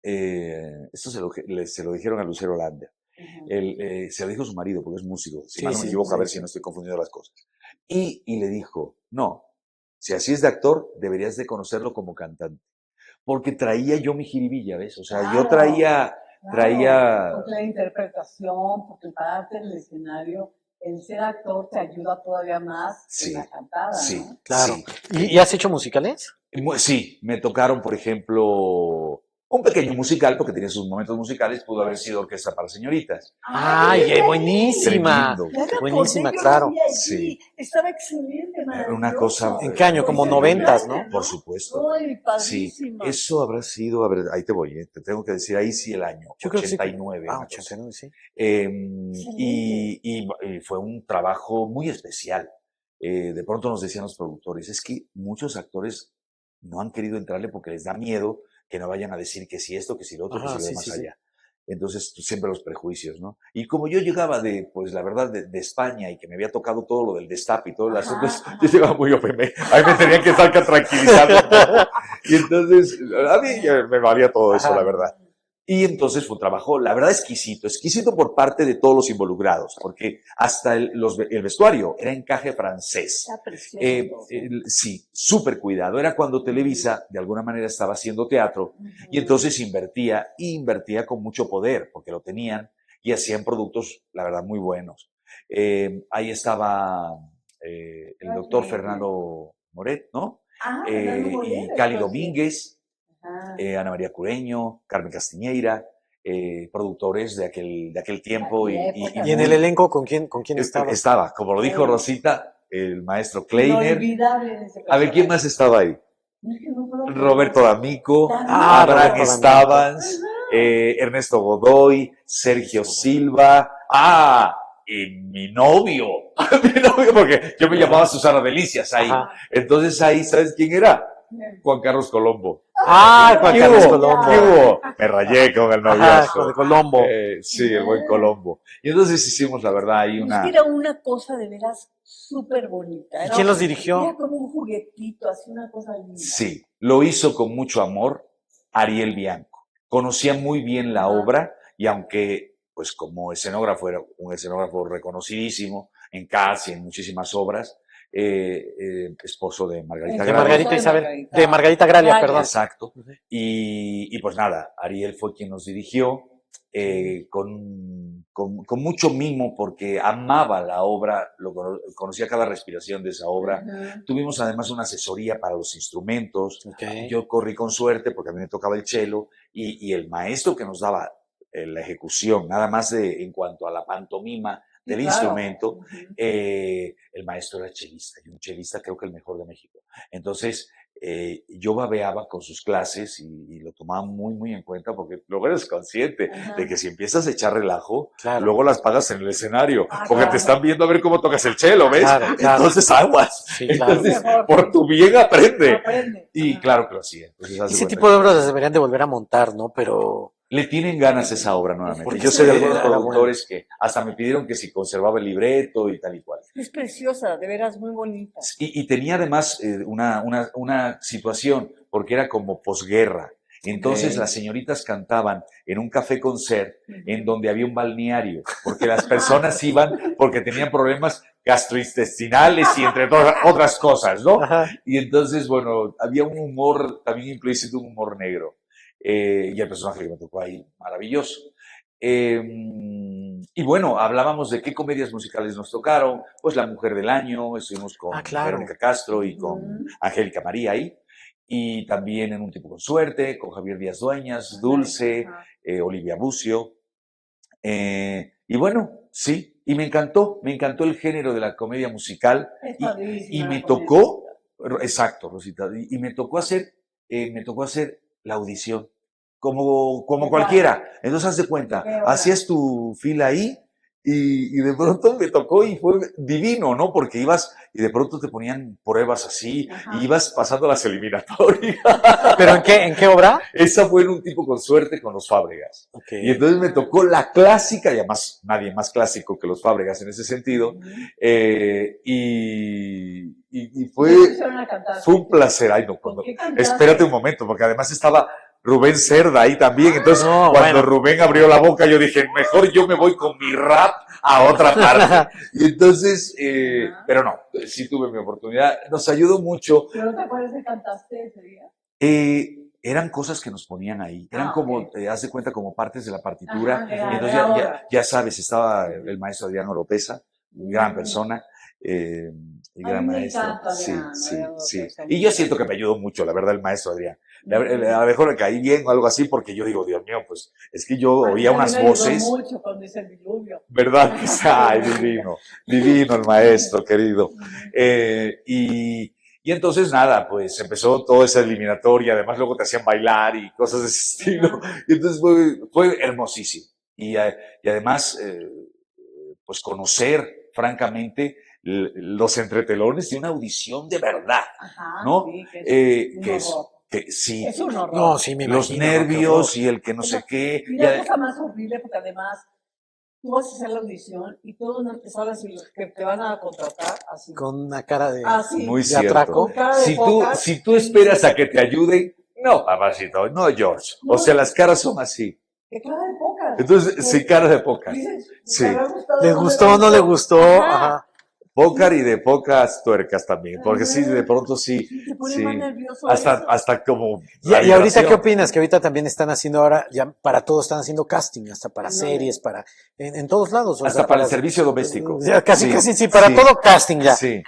esto se lo dijeron a Lucero Landa. Se lo dijo su marido, porque es músico, si mal no me equivoco, a ver si no estoy confundiendo las cosas. Y le dijo, no, si así es de actor, deberías de conocerlo como cantante. Porque traía yo mi jiribilla, ¿ves? O sea, yo traía... Porque la interpretación, porque pararte en el escenario, el ser actor te ayuda todavía más en la cantada, ¿no? Claro. Sí. ¿Y has hecho musicales? Sí, me tocaron, por ejemplo... un pequeño musical, porque tenía sus momentos musicales, pudo haber sido Orquesta para Señoritas. ¡Ay, buenísima! Buenísima, claro. Sí. Estaba excelente, maravilloso. Una cosa... ¿En qué año? Como 90s, ¿no? Por supuesto. Ay, padrísima. Sí, eso habrá sido, a ver, ahí te voy, te tengo que decir, ahí sí el año, yo 89. Creo que sí. 89, sí. Y fue un trabajo muy especial. De pronto nos decían los productores, es que muchos actores no han querido entrarle porque les da miedo que no vayan a decir que si esto, que si lo otro, que si lo de más allá. Entonces, siempre los prejuicios, ¿no? Y como yo llegaba pues la verdad, de España y que me había tocado todo lo del destape y todo el asunto, yo llegaba muy open. Ahí me tenían que estar tranquilizando. Y entonces, a mí me valía todo eso, la verdad. Y entonces fue un trabajo, la verdad, exquisito por parte de todos los involucrados, porque hasta el vestuario era encaje francés. Sí, súper cuidado. Era cuando Televisa, de alguna manera, estaba haciendo teatro, y entonces invertía con mucho poder, porque lo tenían, y hacían productos, la verdad, muy buenos. Ahí estaba el doctor Fernando Moret, ¿no? Y Cali Domínguez. Ana María Cureño, Carmen Castiñeira, productores de aquel tiempo. ¿Y en el elenco con quién estaba? Estaba, como lo dijo Rosita, el maestro Kleiner. A ver, ¿quién más estaba ahí? Roberto D'Amico, Abraham Stavans, Ernesto Godoy, Sergio Silva, y mi novio, porque yo me llamaba Susana Delicias ahí. Entonces ahí, ¿sabes quién era? Juan Carlos Colombo. Juan ¿Qué Carlos hubo? Colombo. ¿Qué hubo? Me rayé con el Ajá, noviazgo. de Colombo. Sí, el buen Colombo. Y entonces hicimos, la verdad, ahí Es una... que era una cosa de veras súper bonita. ¿Y quién los dirigió? Era como un juguetito, así una cosa linda. Sí, lo hizo con mucho amor Ariel Bianco. Conocía muy bien la obra y aunque, pues como escenógrafo, era un escenógrafo reconocidísimo en Cats y en muchísimas obras, esposo de Margarita De Gralia. Margarita Isabel. De Margarita Gralia, perdón. Exacto. Y pues nada, Ariel fue quien nos dirigió con mucho mimo porque amaba la obra, conocía cada respiración de esa obra. Tuvimos además una asesoría para los instrumentos. Okay. Yo corrí con suerte porque a mí me tocaba el cello y el maestro que nos daba la ejecución, nada más en cuanto a la pantomima del instrumento, el maestro era chelista, y un chelista creo que el mejor de México. Entonces, yo babeaba con sus clases y lo tomaba muy, muy en cuenta porque luego eres consciente de que si empiezas a echar relajo, luego las pagas en el escenario, porque te están viendo a ver cómo tocas el cello, ¿ves? Entonces aguas. Sí, entonces, por tu bien aprende. Y claro que lo hacía. Ese tipo de obras las deberían de volver a montar, ¿no? Pero... Le tienen ganas esa obra nuevamente. Porque yo sé de algunos era productores que hasta me pidieron que si conservaba el libreto y tal y cual. Es preciosa, de veras muy bonita. Y tenía además una situación, porque era como posguerra. Entonces las señoritas cantaban en un café concert en donde había un balneario, porque las personas iban porque tenían problemas gastrointestinales y entre otras cosas, ¿no? Y entonces, bueno, había un humor también implícito, un humor negro. Y el personaje que me tocó ahí, maravilloso. Y bueno, hablábamos de qué comedias musicales nos tocaron, pues La Mujer del Año, estuvimos con Verónica Castro y con Angélica María ahí, y también En un tipo con suerte, con Javier Díaz Dueñas, Dulce, Olivia Bucio, y bueno, sí, y me encantó el género de la comedia musical, y me tocó, exacto, Rosita, y me tocó hacer la audición, como cualquiera. Entonces, haz de cuenta, hacías tu fila ahí y de pronto me tocó y fue divino, ¿no? Porque ibas y de pronto te ponían pruebas así y ibas pasando las eliminatorias. ¿Pero en qué obra? Esa fue En un tipo con suerte con los Fábregas. Y entonces me tocó la clásica, y además nadie más clásico que los Fábregas en ese sentido, y fue un placer. Ay, no, espérate un momento, porque además estaba Rubén Cerda ahí también. Entonces, cuando Rubén abrió la boca, yo dije, mejor yo me voy con mi rap a otra parte. Y entonces, pero no, sí tuve mi oportunidad. Nos ayudó mucho. ¿Pero no te acuerdas que cantaste ese día? Eran cosas que nos ponían ahí. Eran como, haz de cuenta, como partes de la partitura. Entonces, ya sabes, estaba el maestro Adriano Lopeza, gran persona. Gran maestro. Sí. Y yo siento que me ayudó mucho, la verdad, el maestro Adrián. A lo mejor me caí bien o algo así, porque yo digo, Dios mío, pues es que yo oía unas voces. Mucho cuando dice el diluvio. ¿Verdad? Ay, divino el maestro, querido. Y entonces nada, pues empezó toda esa eliminatoria, además luego te hacían bailar y cosas de ese estilo. Y entonces fue hermosísimo. Y además, pues conocer, francamente, los entretelones de una audición de verdad, ¿no? Sí, es un horror. No, sí, me los imagino, nervios y el que no sé qué. Y la cosa más horrible, porque además tú vas a hacer la audición y todos no te saben si los que te van a contratar así. Con una cara de, muy de cierto. atraco. Si tú esperas a que te ayuden, no, papacito, no, George. O sea, las caras son así. ¿Qué cara de pócar? Entonces, sí, cara de pócar. Sí. ¿Les gustó o no le gustó? Ajá. Pócar y de pocas tuercas también, porque sí, de pronto sí. Se pone más nervioso. Hasta como. Y ahorita, ¿qué opinas? Que ahorita también están haciendo ahora, ya para todo están haciendo casting, hasta para series, para en todos lados. Hasta para el servicio doméstico. Casi, sí, para todo casting ya. Sí.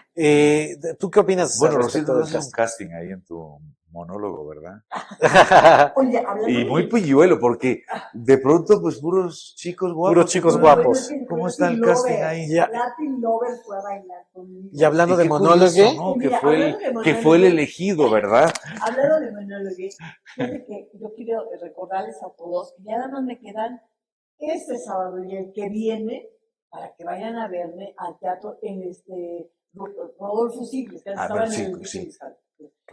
¿Tú qué opinas? Bueno, Rosita, haces un casting ahí en tu monólogo, ¿verdad? Oye, y muy pilluelo, porque de pronto, pues, puros chicos guapos. Puros chicos guapos. ¿Cómo está el casting ahí? Latin Lover fue a bailar conmigo. Y hablando de monólogo, ¿no? Que fue el elegido, ¿verdad? Hablando de monólogo, que yo quiero recordarles a todos que ya nada más me quedan este sábado y el que viene para que vayan a verme al teatro en Rodolfo Sigles, que estaba en el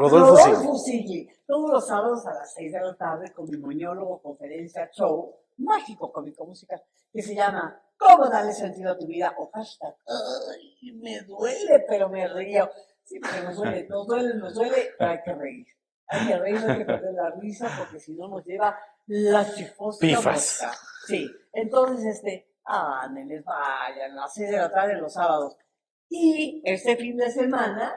Rodolfo Sigli. Todos los sábados a las 6 de la tarde con mi monólogo, conferencia, show mágico, cómico, musical, que se llama ¿Cómo darle sentido a tu vida? O hashtag. Ay, me duele, pero me río. Sí, porque nos duele, pero hay que reír. Hay que reír, no hay que perder la risa, porque si no nos lleva la chifosa Pifas. mosca. Sí, entonces, ándenles, vayan a las 6 de la tarde los sábados. Y este fin de semana,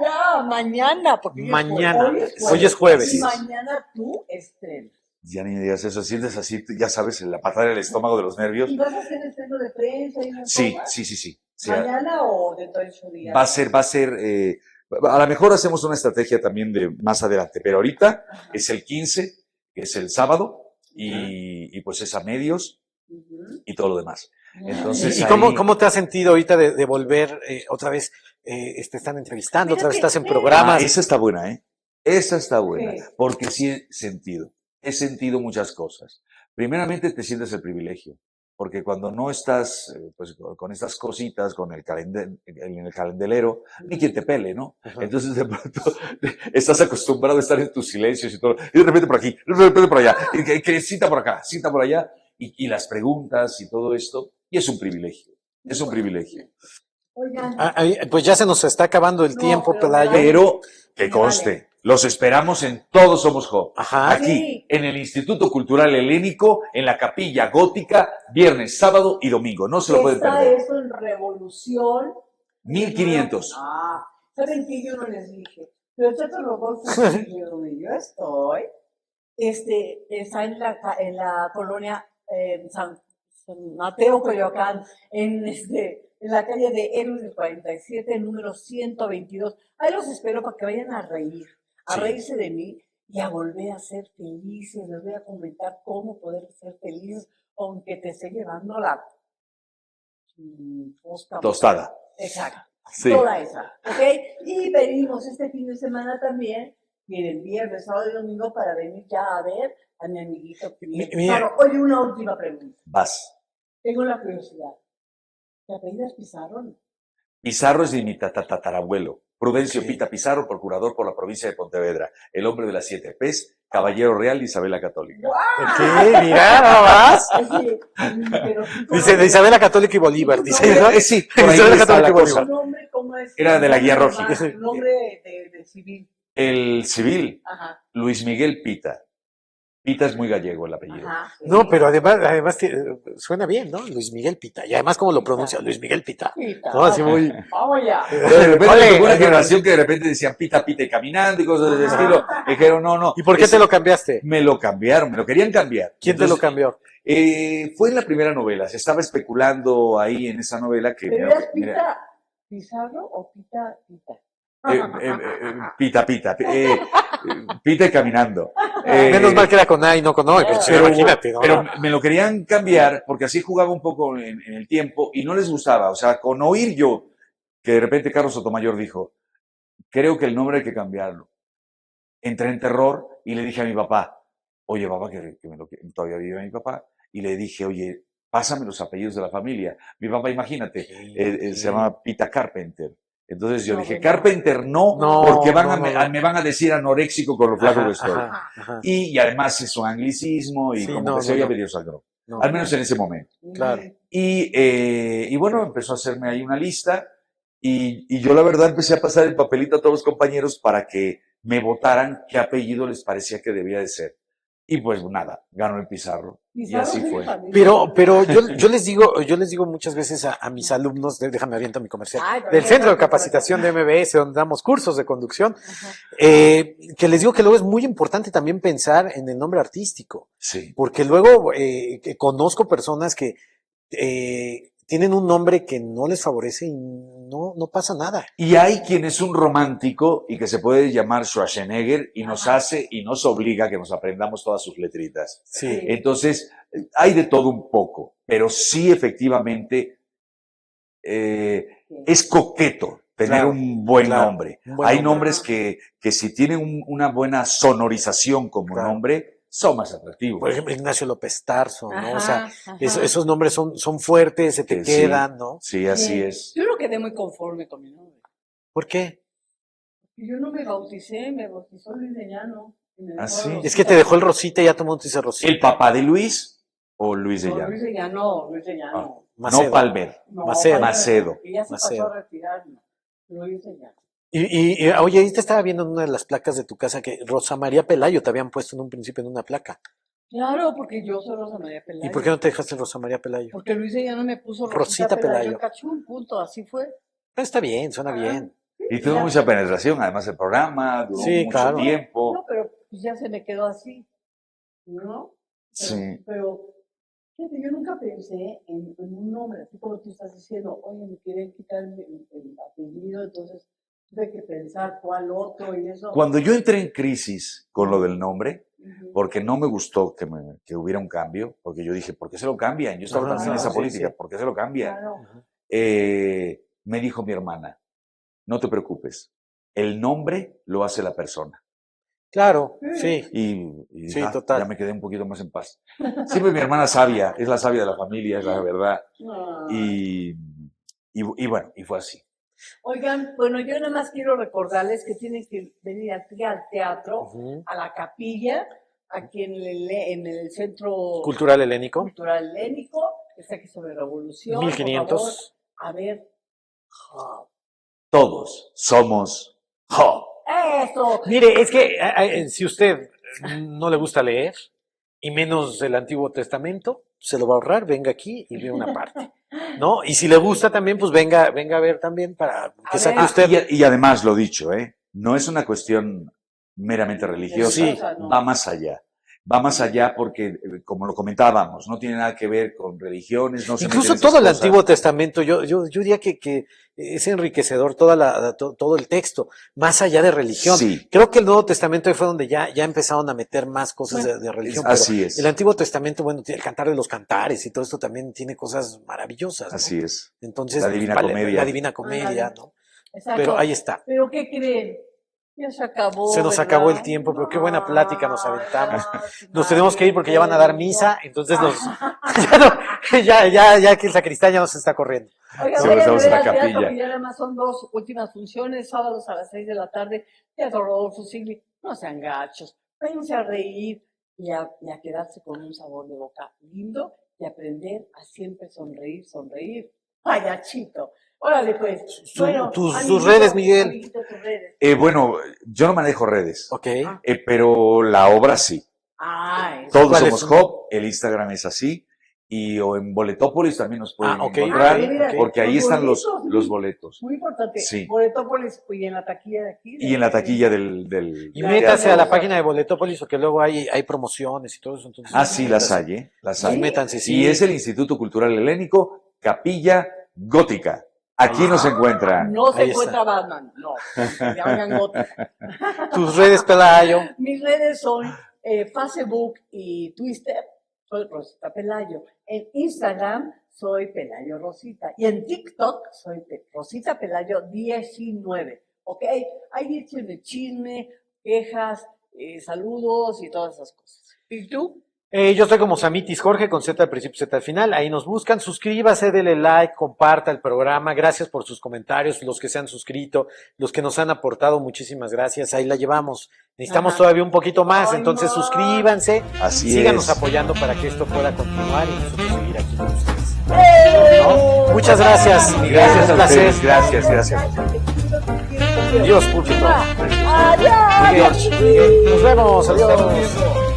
ya, mañana, porque Mañana. hoy es jueves. Y mañana tú estrenas. Ya ni me digas eso, sientes así, ya sabes, la patada del estómago de los nervios. ¿Y vas a hacer estreno de prensa y unas Sí, cosas? sí. ¿Mañana o dentro de 8 días? Va a ser, a lo mejor hacemos una estrategia también de más adelante, pero ahorita es el 15, que es el sábado, y pues es a medios y todo lo demás. Entonces, ¿Y ahí- cómo te has sentido ahorita de volver otra vez? Te están entrevistando, otra vez estás en programas. esa está buena, ¿eh? Esa está buena, Sí. porque sí he sentido muchas cosas. Primeramente te sientes el privilegio, porque cuando no estás pues, con estas cositas, con en el calendelero, ni quien te pele, ¿no? Ajá. Entonces de pronto estás acostumbrado a estar en tus silencios y todo, y de repente por aquí, de repente por allá, y que cita por acá, cita por allá, y las preguntas y todo esto, y es un privilegio, es un privilegio. Oigan, Pues ya se nos está acabando el tiempo, pero Pelayo. Pero que Me conste, los esperamos en Todos Somos Job. Ajá. Aquí, Sí. en el Instituto Cultural Helénico, en la Capilla Gótica, viernes, sábado y domingo. No se lo pueden está perder. eso en Revolución. 1500. ¿Saben qué? Yo no les dije. Pero el Teatro Rodolfo Sigli, donde yo estoy, está en la colonia San Mateo, Coyoacán, en la calle de Héroes del 47, número 122. Ahí los espero para que vayan a reír, a Sí. reírse de mí y a volver a ser felices. Les voy a comentar cómo poder ser felices, aunque te esté llevando la Tostada. Exacto. Sí. Toda esa, ¿ok? Y venimos este fin de semana también, miren, viernes, sábado y domingo, para venir ya a ver a mi amiguito Piniel Mira. Pizarro. Oye, una última pregunta. Vas. Tengo la curiosidad. ¿Te apellidas Pizarro? Pizarro es de mi tatarabuelo. Prudencio Sí. Pita Pizarro, procurador por la provincia de Pontevedra. El hombre de las 7 P's, caballero real de Isabel la Católica. ¿Qué? Mira, nada más. Oye, pero tú Dice de Isabel la Católica y Bolívar. Dice, ¿no? Sí, por ahí Isabel la está Católica la y cosa. Bolívar. ¿Tu nombre cómo es? Era de la guía Tu roja. nombre, tu nombre de civil. El civil, Ajá. Luis Miguel Pita. Pita es muy gallego el apellido. Ajá. No, pero además suena bien, ¿no? Luis Miguel Pita. Y además, ¿cómo lo pronuncia? Luis Miguel Pita. Pita. No, así muy... Vamos ya. De repente Ole, me tocó una ole. generación que de repente decían pita, pita y caminando y cosas de ese estilo. Dijeron, no. ¿Y por qué ese- te lo cambiaste? Me lo cambiaron, me lo querían cambiar. ¿Quién te lo Entonces, cambió? Fue en la primera novela. Se estaba especulando ahí en esa novela que... ¿Pero mira, eras Pita Pizarro o Pita Pita? Pita, Pita y caminando. Menos mal que era con A y no con O. Pero, Pero, imagínate, ¿no? pero me lo querían cambiar porque así jugaba un poco en el tiempo y no les gustaba. O sea, con oír yo que de repente Carlos Sotomayor dijo, creo que el nombre hay que cambiarlo. Entré en terror y le dije a mi papá, oye, papá, todavía vive mi papá, y le dije, oye, pásame los apellidos de la familia. Mi papá, imagínate, se llama Pita Carpenter. Entonces yo No, dije, bueno. Carpenter no, No, porque no. me van a decir anoréxico con lo flaco que estoy. Ajá. Y además es un anglicismo y Sí, como no, que se no, oía no. medio sangrón. No. Al menos en ese momento. Claro. Y bueno, empezó a hacerme ahí una lista y yo la verdad empecé a pasar el papelito a todos los compañeros para que me votaran qué apellido les parecía que debía de ser. Y pues nada, ganó el Pizarro. Y así fue. Pero yo les digo muchas veces a mis alumnos, déjame aviento mi comercial, Ay, pero del ya Centro de no te Capacitación de MBS, donde damos cursos de conducción, Ajá. que les digo que luego es muy importante también pensar en el nombre artístico, Sí. porque luego que conozco personas que tienen un nombre que no les favorece y no pasa nada. Y hay quien es un romántico y que se puede llamar Schwarzenegger y nos hace y nos obliga a que nos aprendamos todas sus letritas. Sí. Entonces, hay de todo un poco, pero sí efectivamente es coqueto tener Claro, un buen claro, nombre. un buen Hay nombre. nombres que si tienen una buena sonorización como Claro. nombre, son más atractivos. Por ejemplo, Ignacio López Tarso, ¿no? Ajá, O sea, ajá. esos nombres son fuertes, se te Que sí. quedan, ¿no? Sí, así es. Yo no quedé muy conforme con mi nombre. ¿Por qué? Yo no me bauticé, me bautizó Luis de Llano. ¿Ah, sí? Es que te dejó el Rosita y ya todo el mundo te dice Rosita. ¿El papá de Luis o Luis de No, Llano? Luis de Llano, Luis de Llano. Macedo. No Palmer. No, Macedo. Macedo. Que ya se Macedo. pasó a retirar, no. Luis de Llano. Oye, ahí te estaba viendo en una de las placas de tu casa que Rosa María Pelayo te habían puesto en un principio en una placa. Claro, porque yo soy Rosa María Pelayo. ¿Y por qué no te dejaste Rosa María Pelayo? Porque Luis de Llano me puso Rosita Pelayo. Cachún, punto, así fue. Está bien, suena bien. Y tuvo mucha penetración, además el programa, duró Sí, mucho claro. tiempo. No, pero pues ya se me quedó así, ¿no? Sí. Pero fíjate, yo nunca pensé en un nombre, así como tú estás diciendo, oye, me quieren quitar el apellido, entonces tuve que pensar cuál otro y eso. Cuando yo entré en crisis con lo del nombre, porque no me gustó que hubiera un cambio, porque yo dije, ¿por qué se lo cambian? Yo estaba Ajá, también en esa sí, política, sí. ¿por qué se lo cambian? Claro. Me dijo mi hermana, no te preocupes, el nombre lo hace la persona. Claro, sí. Y Sí, total. ya me quedé un poquito más en paz. Siempre mi hermana sabia, es la sabia de la familia, es la verdad. Ah. Y bueno, y fue así. Oigan, bueno, yo nada más quiero recordarles que tienen que venir aquí al teatro, Ujú. a la capilla, aquí en el Centro Cultural Helénico. Cultural Helénico, que está aquí sobre Revolución. 1500. Por favor, a ver. Todos somos Jo. ¡Eso! Mire, es que si usted no le gusta leer, y menos el Antiguo Testamento, se lo va a ahorrar, venga aquí y ve una parte, ¿no? Y si le gusta también, pues venga a ver también para que saque ver. usted. Y además lo dicho, no es una cuestión meramente religiosa, Sí. va más allá. Va más allá porque, como lo comentábamos, no tiene nada que ver con religiones, no se Incluso meten esas todo el cosas. Antiguo Testamento, yo diría que es enriquecedor todo el texto, más allá de religión. Sí. Creo que el Nuevo Testamento ahí fue donde ya empezaron a meter más cosas de religión. Pero Así es. el Antiguo Testamento, bueno, el Cantar de los Cantares y todo esto también tiene cosas maravillosas, ¿no? Así es. Entonces, La Divina vale, Comedia. La Divina Comedia, ¿no? Exacto. Pero ahí está. ¿Pero qué creen? Ya se acabó. Se nos ¿verdad? acabó el tiempo, pero qué buena plática nos aventamos. Nos Ay, tenemos que ir porque ya van a dar misa, entonces ya que el sacristán ya nos está corriendo. Oiga, Sí, vayan a estamos ver en la al teatro, capilla. que ya nada más son 2 últimas funciones, sábados a las 6 de la tarde, Teatro Rodolfo Sigli. No sean gachos, váyanse a reír y a quedarse con un sabor de boca lindo y aprender a siempre sonreír. Payachito. Órale, pues. Bueno, tus amiguito, redes, Miguel. amiguito, tus redes. Bueno, yo no manejo redes, Ok. pero la obra sí. Ah, eso. Todos ¿Cuál somos es? Job, el Instagram es así, o en Boletópolis también nos pueden ok, encontrar, ok. porque ahí Los están los boletos. boletos. Muy importante. Sí. Boletópolis y en la taquilla de aquí. Y en la taquilla del Y Ya, métase ya, a la ya. página de Boletópolis, porque luego hay promociones y todo eso. Entonces, Sí, las hay, las hay. Sí, métanse, sí. Y es el Instituto Cultural Helénico, Capilla Gótica. Aquí Ahí nos está. encuentran. No se Ahí encuentra Batman, no. Ya vengan gótica. Tus redes, Pelayo. Mis redes son Facebook y Twitter, soy Rosita Pelayo. En Instagram soy Pelayo Rosita. Y en TikTok soy Rosita Pelayo 19. ¿Ok? Ahí échenme chisme, quejas, saludos y todas esas cosas. ¿Y tú? Yo estoy como Samitis Jorge, con Z al principio, Z al final. Ahí nos buscan. Suscríbase, dele like, comparta el programa. Gracias por sus comentarios, los que se han suscrito, los que nos han aportado. Muchísimas gracias. Ahí la llevamos. Necesitamos todavía un poquito más, Ay, entonces no. suscríbanse. Así Síganos es. apoyando para que esto pueda continuar y nosotros seguir aquí con ustedes. ¿No? Muchas gracias, Miguel. Gracias Un a placer. ustedes, gracias. Dios, público. Adiós. Miguel, nos vemos. Adiós.